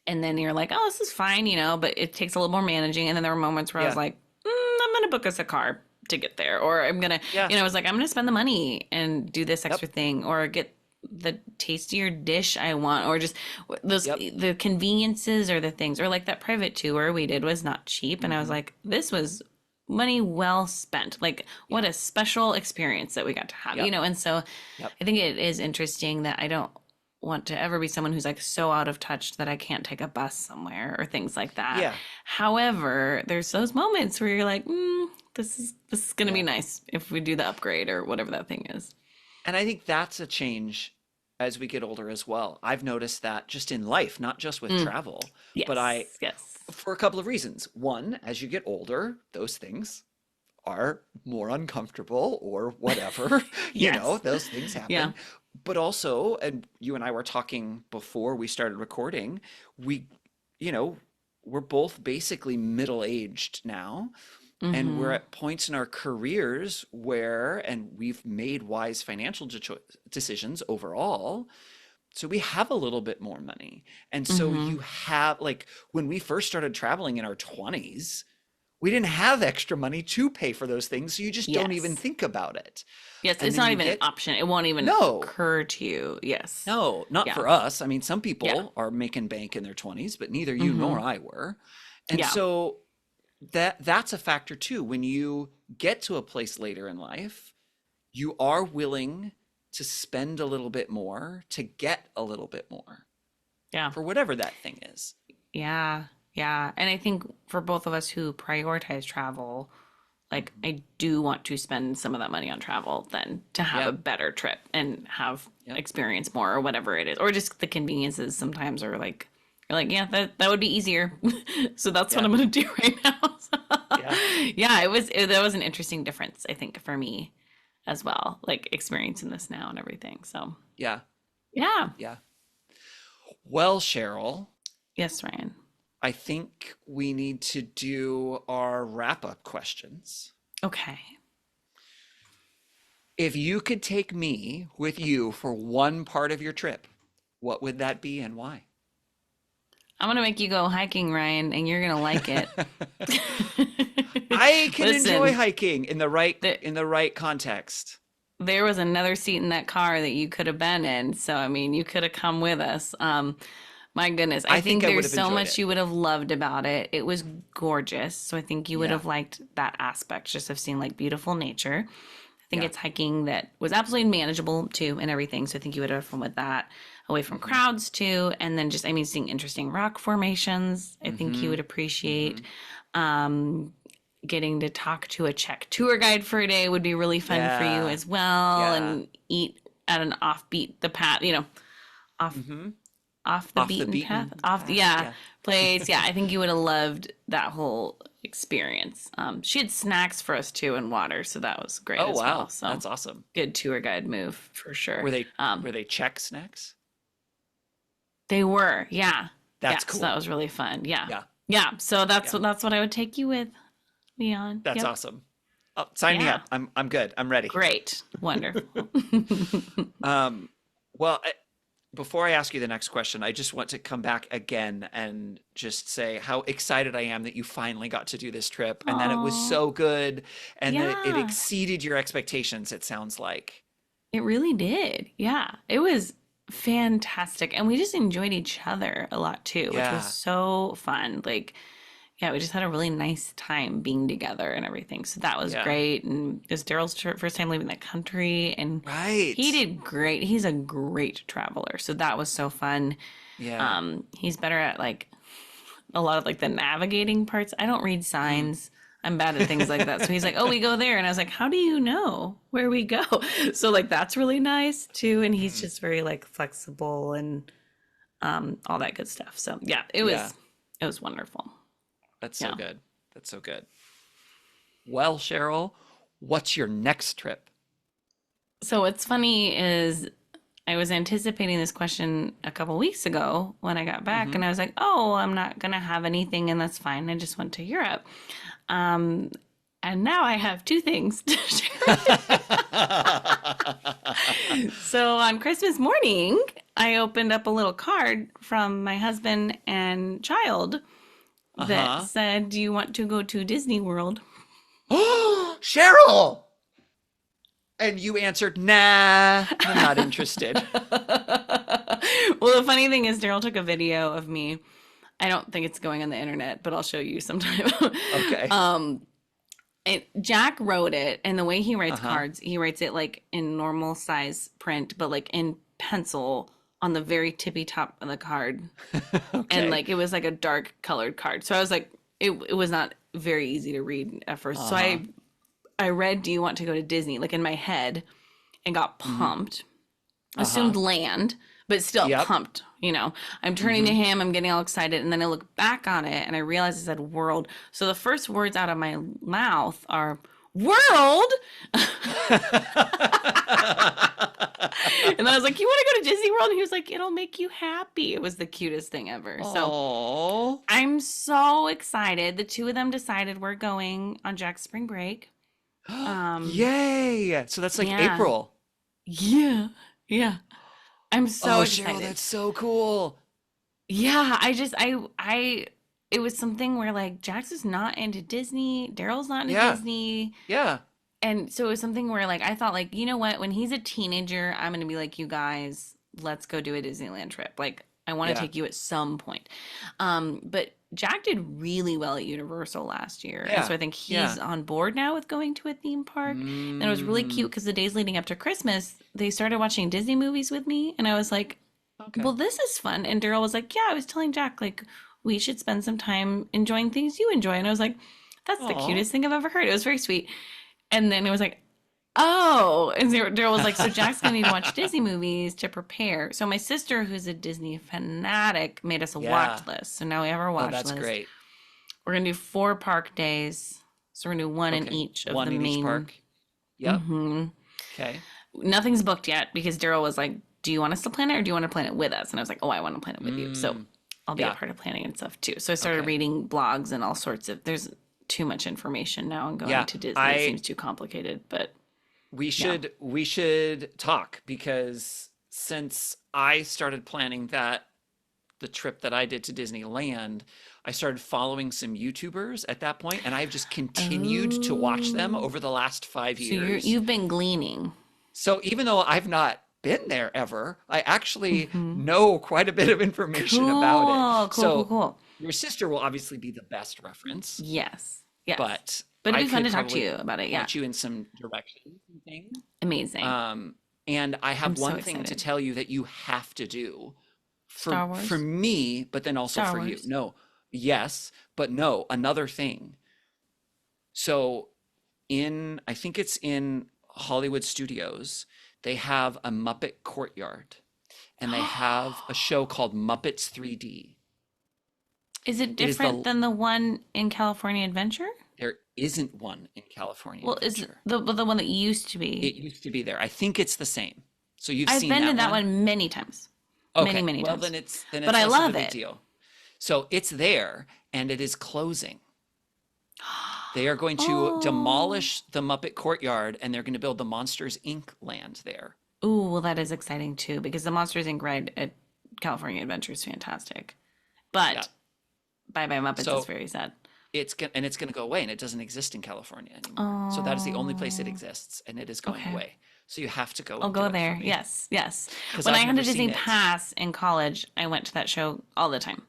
and then you're like, oh, this is fine, but it takes a little more managing. And then there were moments where I was Yeah. like, I'm gonna book us a car to get there, or I'm gonna, Yeah. I was like, I'm gonna spend the money and do this Yep. extra thing, or get the tastier dish I want, or just those Yep. the conveniences or the things, or like that private tour we did was not cheap, and I was Mm-hmm. like, this was money well spent. Like, what Yeah. a special experience that we got to have, Yep. And so Yep. I think it is interesting that I don't want to ever be someone who's like so out of touch that I can't take a bus somewhere or things like that. Yeah. However, there's those moments where you're like, this is gonna be Yeah. nice if we do the upgrade or whatever that thing is. And I think that's a change as we get older as well. I've noticed that just in life, not just with Mm, travel, but yes, yes, for a couple of reasons. One, as you get older, those things are more uncomfortable or whatever, yes, those things yeah, happen. But also, and you and I were talking before we started recording, we, you know, we're both basically middle-aged now. And we're mm-hmm, at points in our careers where, and we've made wise financial decisions overall. So we have a little bit more money. And so mm-hmm. you have, like, when we first started traveling in our 20s, we didn't have extra money to pay for those things. So you just don't even Yes, think about it. yes. And It's then not you even an get, option. It won't even no, occur to you. Yes, no, not yeah, for us. I mean, some yeah, people are making bank in their 20s, but neither you mm-hmm, nor I were. And yeah, so that's a factor too. When you get to a place later in life, you are willing to spend a little bit more to get a little bit more yeah. for whatever that thing is. Yeah, yeah. And I think for both of us who prioritize travel, like Mhm. I do want to spend some of that money on travel than to have a Yeah. better trip and have Yep. experience more or whatever it is. Or just the conveniences sometimes are like you're like, yeah, that would be easier. So that's what Yeah. I'm gonna do right now. Yeah. Yeah, that was an interesting difference, I think, for me as well, like experiencing this now and everything. So Yeah. yeah. Yeah. Well, Cheryl, Yes, Ryan. I think we need to do our wrap-up questions. Okay. If you could take me with you for one part of your trip, what would that be and why? I'm gonna make you go hiking, Ryan, and you're gonna like it. I can enjoy Listen, hiking th in the right context. there was another seat in that car that you could have been in, so I mean, you could have come with us. My goodness. I I think think I would there's have so enjoyed much it. you would have loved about it. It was gorgeous. So I think you would Yeah. have liked that aspect just of seeing like beautiful nature. I think Yeah. it's hiking that was absolutely manageable too and everything. So I think you would have fun with that. Away from Mm-hmm. crowds too. And then just, I mean, seeing interesting rock formations, I think you Mm-hmm. would appreciate. Mm-hmm. Um, Getting to talk to a Czech tour guide for a day would be really fun for you Yeah. as well. Yeah. And eat at an offbeat, the path, you know, off Mm-hmm. off the Off the beaten path, beaten off path. yeah, Yeah. place. Yeah, I think you would have loved that whole experience. She had snacks for us too and water, so that was great Oh as well. wow, So that's awesome. good tour guide move for Were sure. they were they Czech snacks? They were, yeah, yeah. That's So that cool. was really fun. Yeah, Yeah. yeah. So Yeah. that's what I would take you with, Leon. That's Yep. awesome. Oh, sign me Yeah. up. I'm good. I'm ready. Great. Wonderful. Um, well, before I ask you the next question, I just want to come back again and just say how excited I am that you finally got to do this trip and that it was Oh, so good and that it yeah. exceeded your expectations, it sounds like. It really did. Yeah. It was fantastic. And we just enjoyed each other a lot too, which was Yeah. so fun. Like, yeah, we just had a really nice time being together and everything. So that was Yeah. great. And it was Daryl's first time leaving the country, and he Right. did great. He's a great traveler. So that was so fun. Yeah. He's better at like a lot of like the navigating parts. I don't read Mm. signs. I'm bad at things like that. So he's like, "Oh, we go there." And I was like, "How do you know where we go?" So like that's really nice too, and he's Mm. just very like flexible and all that good stuff. So yeah, Yeah. it was wonderful. That's so Yeah. good. That's so good. Well, Cheryl, what's your next trip? So what's funny is I was anticipating this question a couple weeks ago when I got back, Mm-hmm. and I was like, "Oh, I'm not gonna have anything, and that's fine. I just went to Europe." Um, and now I have two things to share. So on Christmas morning, I opened up a little card from my husband and child that Uh-huh. said, "Do you want to go to Disney World?" Cheryl! And you answered, nah, I'm not interested. Well, the funny thing is, Daryl took a video of me. I don't think it's going on the internet, but I'll show you sometime. Okay. um, Jack wrote it, and the way he writes Uh-huh. cards, he writes it like in normal size print, but like in pencil on the very tippy top of the card, and Okay. like it was like a dark colored card. So I was like, it was not very easy to read at first. So Uh-huh. I read, "Do you want to go to Disney?" like in my head, and got Mm-hmm. pumped. Uh-huh. Assumed land, but still Yep. pumped. I'm turning to Mm-hmm. him, I'm getting all excited, and then I look back on it and I realize it said world. So the first words out of my mouth are world. And I was like, "You want to go to Disney World?" And he was like, "It'll make you happy." It was the cutest thing ever. So Oh. I'm so excited. The two of them decided we're going on Jack's spring break. Yay! So that's like Yeah. April. Yeah. Yeah. I'm so Oh, Cheryl, excited. that's so cool. Yeah, it was something where like Jax is not into Disney, Daryl's not into Yeah. Disney. Yeah. And so it was something where like I thought like, you know what, when he's a teenager, I'm gonna be like, "You guys, let's go do a Disneyland trip. Like I want to Yeah. take you at some point." But Jack did really well at Universal last year. And so Yeah. I think he's Yeah. on board now with going to a theme park. And it was really cute Mm. because the days leading up to Christmas, they started watching Disney movies with me. And I was like, Okay. "Well, this is fun." And Daryl was like, "Yeah, I was telling Jack, like, we should spend some time enjoying things you enjoy." And I was like, "That's the Aw. cutest thing I've ever heard." It was very sweet. And then it was like, "Oh." And Daryl was like, "So Jack's going to need to watch Disney movies to prepare." So my sister, who's a Disney fanatic, made us a watch Yeah. list. So now we have our Oh, watch that's list. great. We're going to do 4 park days. So we're going to do one in Okay. each of One the in each main. park. Yep. hmm Okay. Nothing's booked yet because Daryl was like, "Do you want us to plan it or do you want to plan it with us?" And I was like, "Oh, I want to plan it with you." So Mm. I'll be a Yeah. part of planning and stuff too. So I started Okay. reading blogs and all sorts of, there's too much information now on going Yeah. to Disney. It I seems too complicated, but we yeah. should talk because since I started planning the trip that I did to Disneyland, I started following some YouTubers at that point, and I've just continued to watch them Oh, over the last 5 so years. you've been gleaning. So even though I've not been there ever. I actually Hmm. know quite a bit of information about it. Cool, cool, cool, So cool. your sister will obviously be the best reference, Yes, yes. but But I it'd be fun could to talk to probably you about it. Yeah, point you in some directions and things. amazing. Um, and I I'm have so one thing to excited. tell you that you have to do Star for Wars, me, but then also Star for you. Wars. No, yes, but no, another thing. So I think it's in Hollywood Studios, they have a Muppet Courtyard and they have a show called Muppets 3D. Is it It is different than the one in California Adventure? there isn't one in California Well, is it Adventure. the one that used to It be? used to be there. I think it's the same. So you've I've seen been to that that one? one many times, many, Okay. many Well, times. then But it's I less of a love big it. deal. So it's there and it is closing. They are going to Oh, demolish the Muppet Courtyard and they're going to build the Monsters Inc. land there. ooh, well, that is exciting too because the Monsters Inc. ride at California Adventure is fantastic. Yeah. But Bye Bye Muppets is So very sad. it's going to go away and it doesn't exist in California anymore. So that is the only place it Oh, exists and it is going okay. away. So you have to go I'll and do go it for there. me Yes, yes. because When I I've had never a seen Disney it. Pass in college, I went to that show all the time.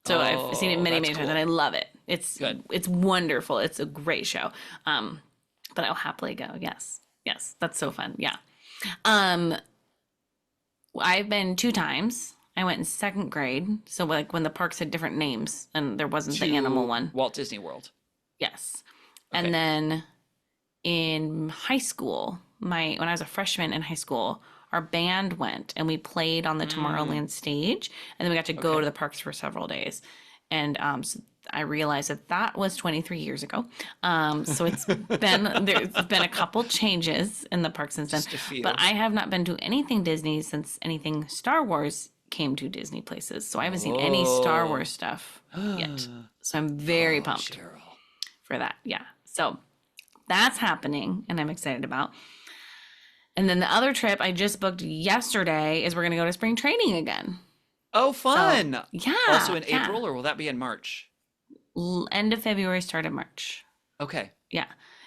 So I've seen it Oh, many, that's many times, and I cool. love it. It's Good. it's wonderful. It's a great show. Um, but I'll happily go. Yes, yes, that's so fun. Yeah. Um, I've been two times. I went in second grade, so like when the parks had different names and there wasn't the animal To one. Walt Disney World. Yes, and Okay. then in high school, my when I was a freshman in high school, our band went and we played on the Mm, Tomorrowland stage, and then we got to go to okay. the parks for several days. And so I realized that that was 23 years ago. So there's been a couple changes in the park since then, Just a but few. I have not been to anything Disney since anything Star Wars came to Disney places. So I haven't seen any Star Wars Oh. stuff yet. So I'm very Oh, pumped Cheryl. for that. Yeah. So that's happening and I'm excited about. And then the other trip I just booked yesterday is we're going to go to spring training again. Oh, So, fun. Also yeah, in yeah. April, or will that be in March? End of February, start of March. Okay. Yeah.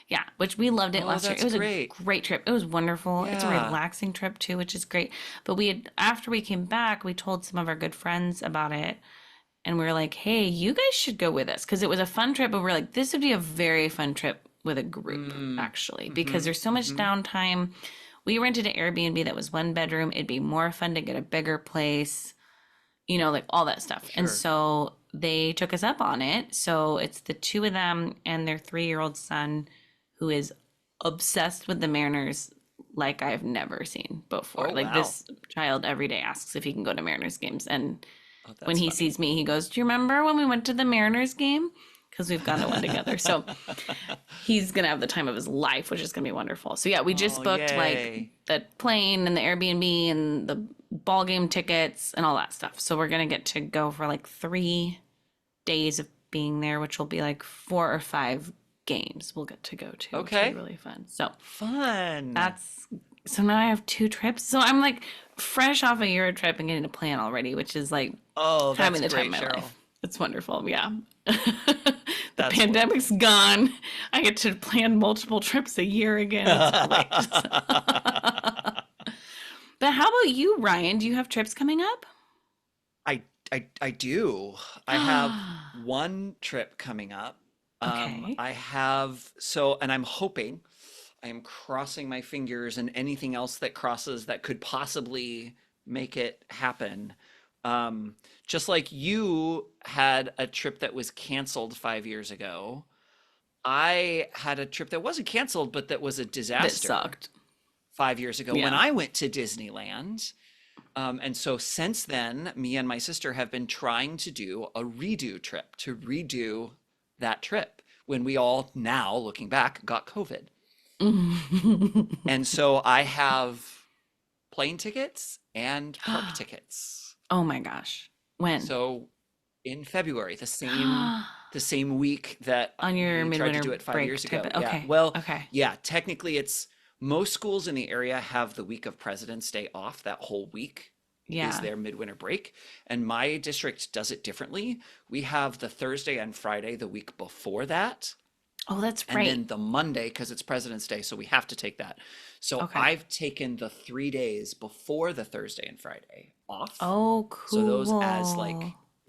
Yeah, which we loved it Oh, last year. It that's was a great. great trip. It was wonderful. It's a Yeah. relaxing trip too, which is great. But we had after we came back, we told some of our good friends about it and we were like, "Hey, you guys should go with us." Because it was a fun trip, but we're like, this would be a very fun trip with a group, Mm. actually, because Mm-hmm. there's so much Mm-hmm. downtime. We rented an Airbnb that was one bedroom. It'd be more fun to get a bigger place, like all that stuff. And Sure. so they took us up on it. So it's the two of them and their 3-year-old son who is obsessed with the Mariners like I've never seen before. Oh, Like wow. this child every day asks if he can go to Mariners games. And Oh, when that's he funny. sees me, he goes, "Do you remember when we went to the Mariners game?" Because we've gone to one together. So he's going to have the time of his life, which is going to be wonderful. So yeah, we just Oh, booked like yay. the plane and the Airbnb and the ball game tickets and all that stuff. So we're going to get to go for like 3 days of being there, which will be like 4 or 5 games we'll get to go to, which will be Okay. really fun. So Fun. that's so now I have 2 trips. So I'm like fresh off a Euro trip and getting to plan already, which is like Oh, having that's the time great, of my Cheryl. life. It's wonderful. Yeah. The That's pandemic's wonderful. gone. I get to plan multiple trips a year again. It's great. But how about you, Ryan? Do you have trips coming up? I I do. I have one trip coming up. Okay. I have so, and I'm hoping, I am crossing my fingers and anything else that crosses that could possibly make it happen. Um, just like you had a trip that was canceled 5 years ago, I had a trip that wasn't canceled, but that was a That disaster sucked. 5 years ago when Yeah. I went to Disneyland. And so since then, me and my sister have been trying to do a redo trip to redo that trip when we all now, looking back, got COVID. And so I have plane tickets and park tickets. Oh my gosh. When? So in February, the same week that On your we tried to do midwinter it five break years type ago. of, Yeah. okay. Well, Okay. yeah, technically it's most schools in the area have the week of President's Day off. That whole week is Yeah. their midwinter break. And my district does it differently. We have the Thursday and Friday the week before that Oh, that's And right. then the Monday, because it's President's Day, so we have to take that. So Okay. I've taken the 3 days before the Thursday and Friday off. Oh, So those as cool. like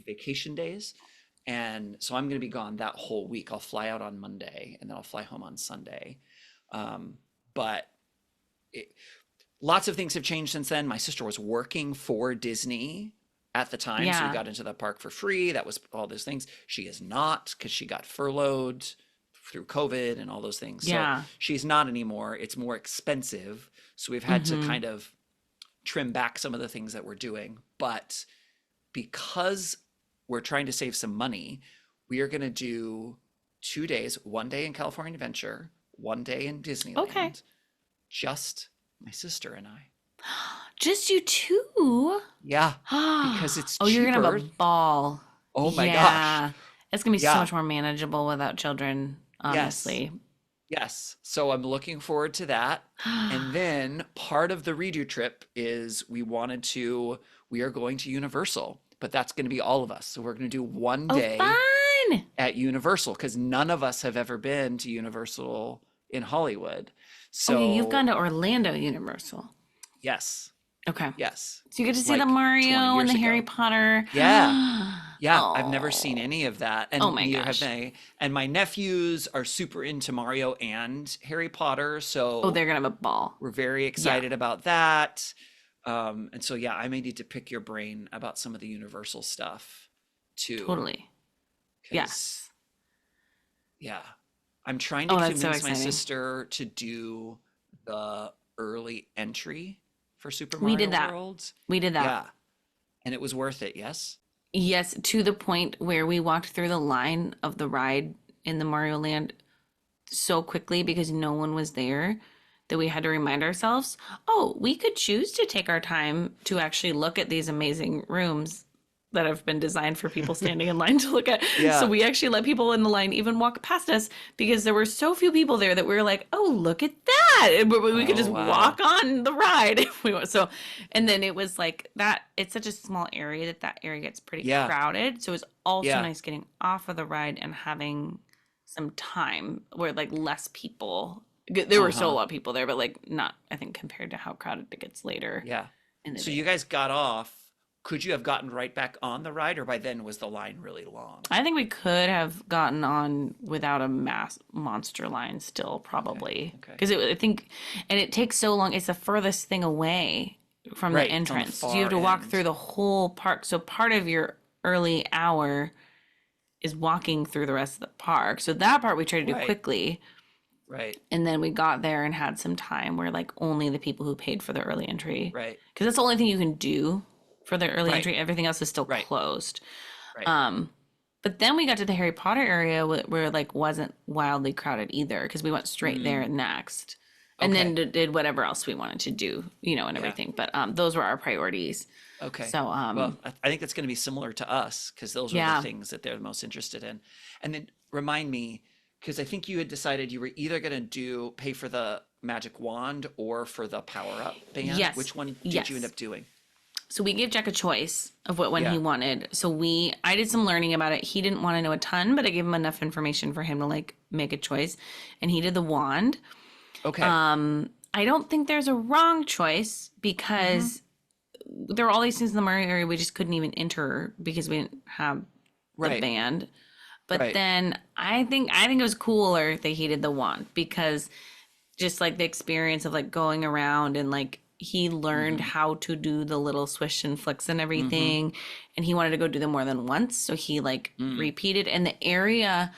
vacation days. And so I'm going to be gone that whole week. I'll fly out on Monday and then I'll fly home on Sunday. But it, lots of things have changed since then. My sister was working for Disney at the time, so we Yeah. got into the park for free. That was all those things. She is not, because she got furloughed through COVID and all those things. So Yeah. she's not anymore. It's more expensive. So we've had to Mm-hmm. kind of trim back some of the things that we're doing. But because we're trying to save some money, we are going to do 2 days, one day in California Adventure, one day in Okay. Disneyland, just my sister and I. Just you two? Yeah, because it's Oh, you're gonna have cheaper. a ball. Oh my gosh. Yeah. It's gonna be so Yeah. much more manageable without children, Yes. honestly. Yes. So I'm looking forward to that. And then part of the redo trip is we are going to Universal, but that's going to be all of us. So we're going to do one Oh, day fun. at Universal because none of us have ever been to Universal in Hollywood. Okay, you've gone So to Orlando Universal. yes, Okay. yes, So you get to see the like 20 Mario and years the Harry ago. Potter. Yeah. Yeah, I've never seen Oh. any of that, Oh and my neither have gosh. they. And my nephews are super into Mario and Harry Potter, Oh, so they're gonna have a ball. we're very Yeah, excited about that. And so, yeah, I may need to pick your brain about some of the Universal stuff too, totally. because Yes. yeah, I'm trying to Oh, that's so convince my exciting. sister to do the early entry for Super We Mario did that. World. We did that. Yeah, and it was worth it. Yes. Yes, to the point where we walked through the line of the ride in the Mario Land so quickly because no one was there that we had to remind ourselves, oh, we could choose to take our time to actually look at these amazing rooms that have been designed for people standing in line to look at. So Yeah. we actually let people in the line even walk past us because there were so few people there that we were like, oh, look at that. And we could Oh, just walk wow. on the ride if we want. So, and then it was like that, it's such a small area that area gets pretty Yeah. crowded. So it was also Yeah. nice getting off of the ride and having some time where like less people, there were still a Uh-huh. lot of people there, but like not, I think, compared to how crowded it gets later Yeah. in the So day. you guys got off. Could you have gotten right back on the ride, or by then was the line really long? I think we could have gotten on without a mass monster line still, Okay. probably. Okay. Because I think, and it takes so long. It's the furthest thing away from the Right. It's on the entrance. So you have far to walk through end. the whole park. So part of your early hour is walking through the rest of the park. So that part we tried to do Right. quickly. Right. And then we got there and had some time where like only the people who paid for the early entry, Right. because that's the only thing you can do for the early Right. entry. Everything else is still Right. closed. Right. But then we got to the Harry Potter area where it like wasn't wildly crowded either because we went straight there Mm, next, and then okay. did whatever else we wanted to do, and Yeah. everything. But those were our priorities. Okay. So Well, I think that's going to be similar to us because those are the yeah, things that they're the most interested in. And then remind me, because I think you had decided you were either going to pay for the magic wand or for the power up band. yes, Which one did you end yes. up doing? So we gave Jack a choice of what one he Yeah. wanted. So I did some learning about it. He didn't want to know a ton, but I gave him enough information for him to like make a choice, and he did the wand. Okay. I don't think there's a wrong choice Mm-hmm. because there were all these things in the Mario area we just couldn't even enter because we didn't have the Right. band. But Right. then I think it was cooler that he did the wand because just like the experience of like going around and like he learned Mm-hmm. how to do the little swish and flicks and Mm-hmm. everything, and he wanted to go do them more than once, so he like Mm. repeated. And the area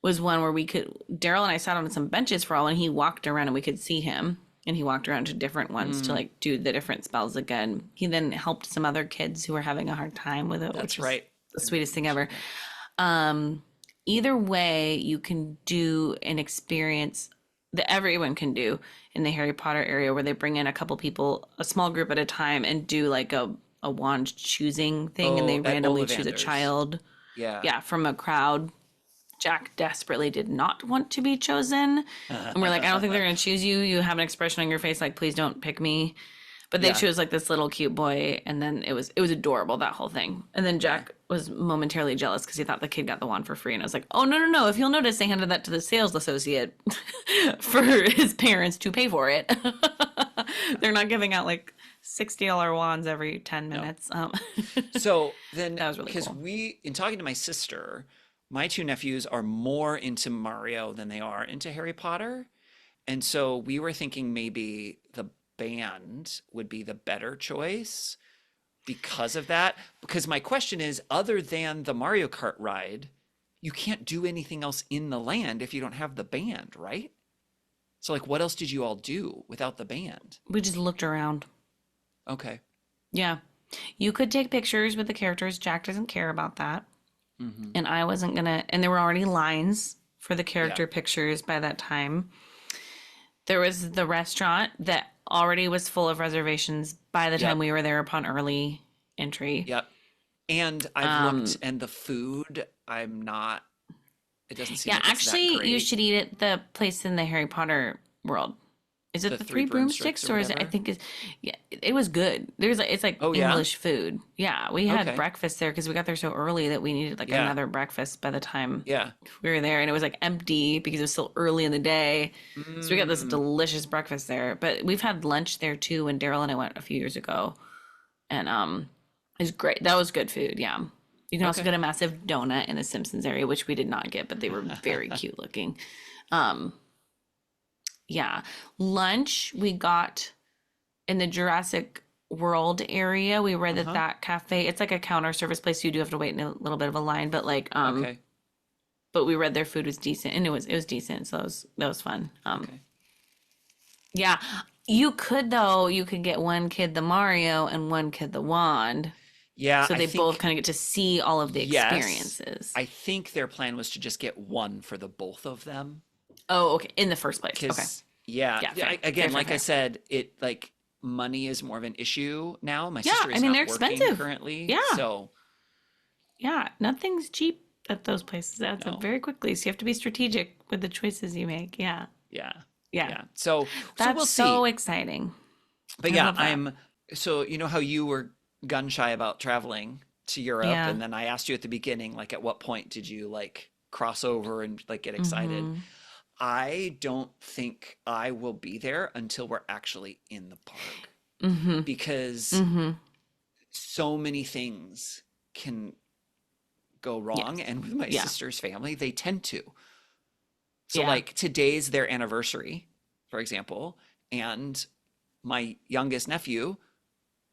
was one where Daryl and I sat on some benches for all, and he walked around and we could see him, and he walked around to different ones to Mm. like do the different spells again. He then helped some other kids who were having a hard time with it, That's which was right. the I remember sweetest you thing ever. mentioned Either way, you can do an experience that everyone can do in the Harry Potter area where they bring in a couple people, a small group at a time, and do like a wand choosing that. thing, and they Oh, at randomly choose a Ollivander's. child, Yeah. yeah, from a crowd. Jack desperately did not want to be chosen. And we're like, I don't think they're going to choose you. You have an expression on your face like, please don't pick me. But they Yeah. chose like this little cute boy, and then it was adorable, that whole thing. And then Yeah. Jack was momentarily jealous because he thought the kid got the wand for free. And I was like, oh, no, no, no. If you'll notice, they handed that to the sales associate for his parents to pay for it. They're not giving out like $60 wands every 10 minutes. So then, that was really because cool. in talking to my sister, my two nephews are more into Mario than they are into Harry Potter. And so we were thinking maybe the band would be the better choice because of that. Because my question is, other than the Mario Kart ride, you can't do anything else in the land if you don't have the band, right? So like, what else did you all do without the band? We just looked around. Okay. Yeah. You could take pictures with the characters. Jack doesn't care about that. Mm-hmm. And I wasn't going to, and there were already lines for the Yeah. character pictures by that time. There was the restaurant that already was full of reservations by the time Yep. we were there upon early entry. Yep. And I've looked, and the food, it doesn't seem Yeah, like it's that actually, you great. should eat at the place in the Harry Potter world. Is it The the Three Three Broomsticks Broomsticks, or or is it? I whatever. think yeah, it was good. It's like Oh yeah. English food. Yeah, we had Okay. breakfast there because we got there so early that we needed like Yeah. another breakfast by the time Yeah. we were there, and it was like empty because it was still early in the day. So we got this Mm, delicious breakfast there. But we've had lunch there too when Daryl and I went a few years ago, and it's great. That was good food. Yeah. You can also okay. get a massive donut in the Simpsons area, which we did not get, but they were very cute looking. Um, yeah. Lunch we got in the Jurassic World area. We read Uh-huh. that cafe, it's like a counter service place. So you do have to wait in a little bit of a line, but like, Okay. but we read their food was decent, and it was decent. So that was fun. Okay. Yeah. You could get one kid the Mario and one kid the wand. Yeah, So I they both think kind of get to see all of the yes. experiences. I think their plan was to just get one for the both of them. Oh, okay. In the first place. Okay. Because yeah, Yeah, yeah, fair. again, Fair, fair, like I fair. said, it like money is more of an issue now. My Yeah, sister I is mean not they're working expensive. currently, Yeah. so Yeah. Nothing's cheap at those places. It adds up no. very quickly. So you have to be strategic with the choices you make. Yeah. Yeah. Yeah. Yeah. So That's we'll so see. exciting. But I yeah, love that. so you know how you were gun shy about traveling to Europe, Yeah. and then I asked you at the beginning, like at what point did you like cross over and like get excited? Mm-hmm. I don't think I will be there until we're actually in the park Mm-hmm. because Mm-hmm. so many things can go wrong, Yes. and with my Yeah. sister's family, they tend to. So Yeah. like today's their anniversary, for example, and my youngest nephew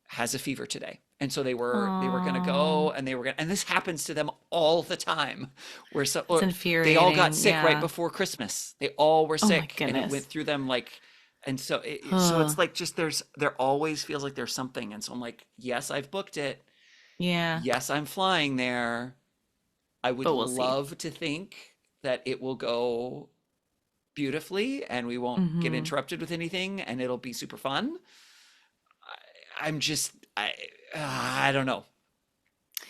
has a fever today. And so they were going to Oh, go, and and this happens to them all the time where it's they all got infuriating. sick right Yeah. before Christmas. They all were Oh my sick, and it went goodness. through them like, and so so Huh. it's like just there always feels like there's something. And so I'm like, yes, I've booked it. Yeah. Yes, I'm flying there. I would But we'll see. love to think that it will go beautifully and we won't get Mm-hmm. interrupted with anything and it'll be super fun. I'm just I don't know.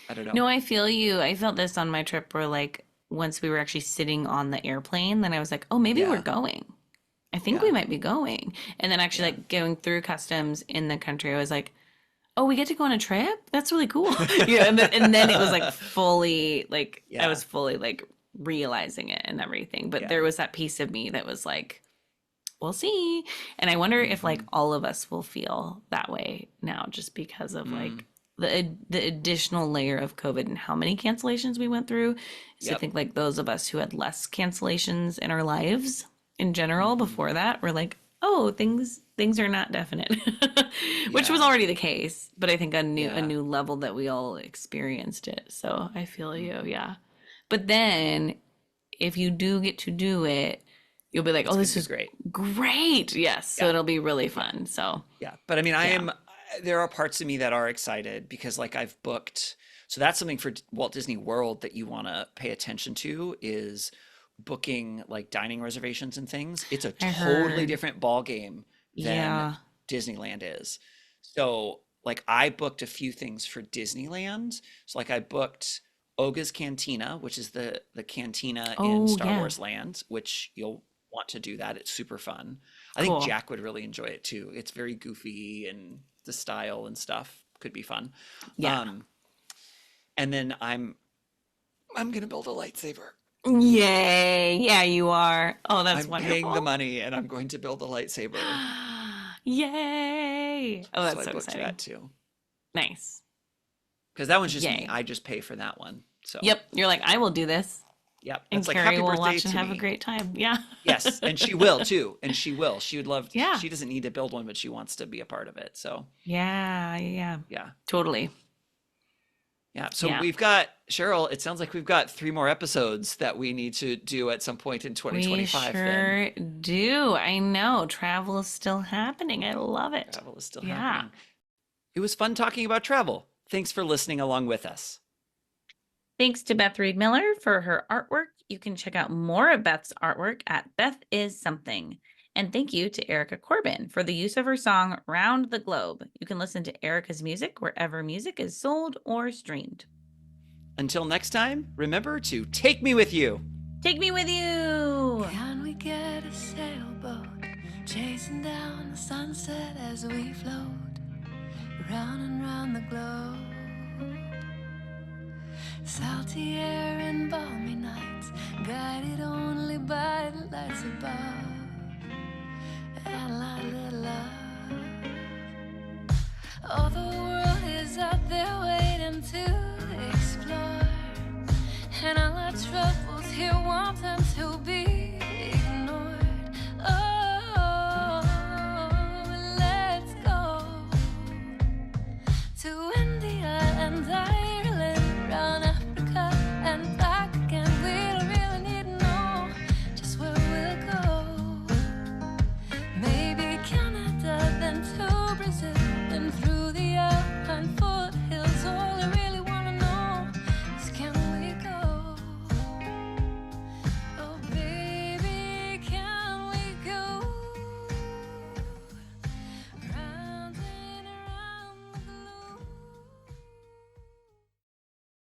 I don't know. No, I feel you. I felt this on my trip where like once we were actually sitting on the airplane, then I was like, oh, maybe we're Yeah. going. I think we Yeah. might be going. And then actually Yeah. like going through customs in the country, I was like, oh, we get to go on a trip? That's really cool. Yeah. And then it was like fully like I Yeah. was fully like realizing it and everything. But Yeah. there was that piece of me that was like, we'll see. And I wonder if like Hmm. all of us will feel that way now just because of Mm. like the additional layer of COVID and how many cancellations we went through. So I Yep. think like those of us who had less cancellations in our lives in general Hmm. before that were like, oh, things are not definite. Which was Yeah. already the case, but I think a Yeah. new level that we all experienced it. So I feel you, Hmm. yeah. But then if you do get to do it, you'll be like, oh, It's going to this be is great. great. Yes. So Yeah. it'll be really Yeah. fun. So Yeah. But I mean, yeah. there are parts of me that are excited because like I've booked, so that's something for Walt Disney World that you want to pay attention to is booking like dining reservations and things. It's a I totally heard. different ball game than Yeah. Disneyland is. So like I booked a few things for Disneyland. So like I booked Oga's Cantina, which is the cantina in Oh, Star yeah. Wars Land, which you'll want to do that. It's super fun. I think Cool. Jack would really enjoy it too. It's very goofy and the style and stuff could be fun. Yeah. Um, And then I'm going to build a lightsaber. Yay. Yeah, you are. Oh, that's I'm wonderful. paying the money and I'm going to build a lightsaber. Yay. Oh, that's so booked exciting. that too. Nice. Because that one's just Yay. me. I just pay for that one. So Yep. You're like, I will do this. Yep. And It's like, Carrie happy will birthday watch and to have me. a great time. Yeah. Yes, and she will too. And she will. She would love. Yeah. She doesn't need to build one, but she wants to be a part of it. So Yeah. yeah, Totally. yeah. So Yeah. we've got Cheryl. It sounds like we've got 3 more episodes that we need to do at some point in 2025. We sure do. I know. Travel is still happening. I love it. Travel is still happening. It was fun talking about travel. Thanks for listening along with us. Thanks to Beth Reed Miller for her artwork. You can check out more of Beth's artwork at Beth Is Something. And thank you to Erica Corbin for the use of her song Round the Globe. You can listen to Erica's music wherever music is sold or streamed. Until next time, remember to take me with you. Take me with you. Can we get a sailboat chasing down the sunset as we float round and round the globe? Salty air and balmy nights, guided only by the lights above, and a little love. Oh, the world is out there waiting to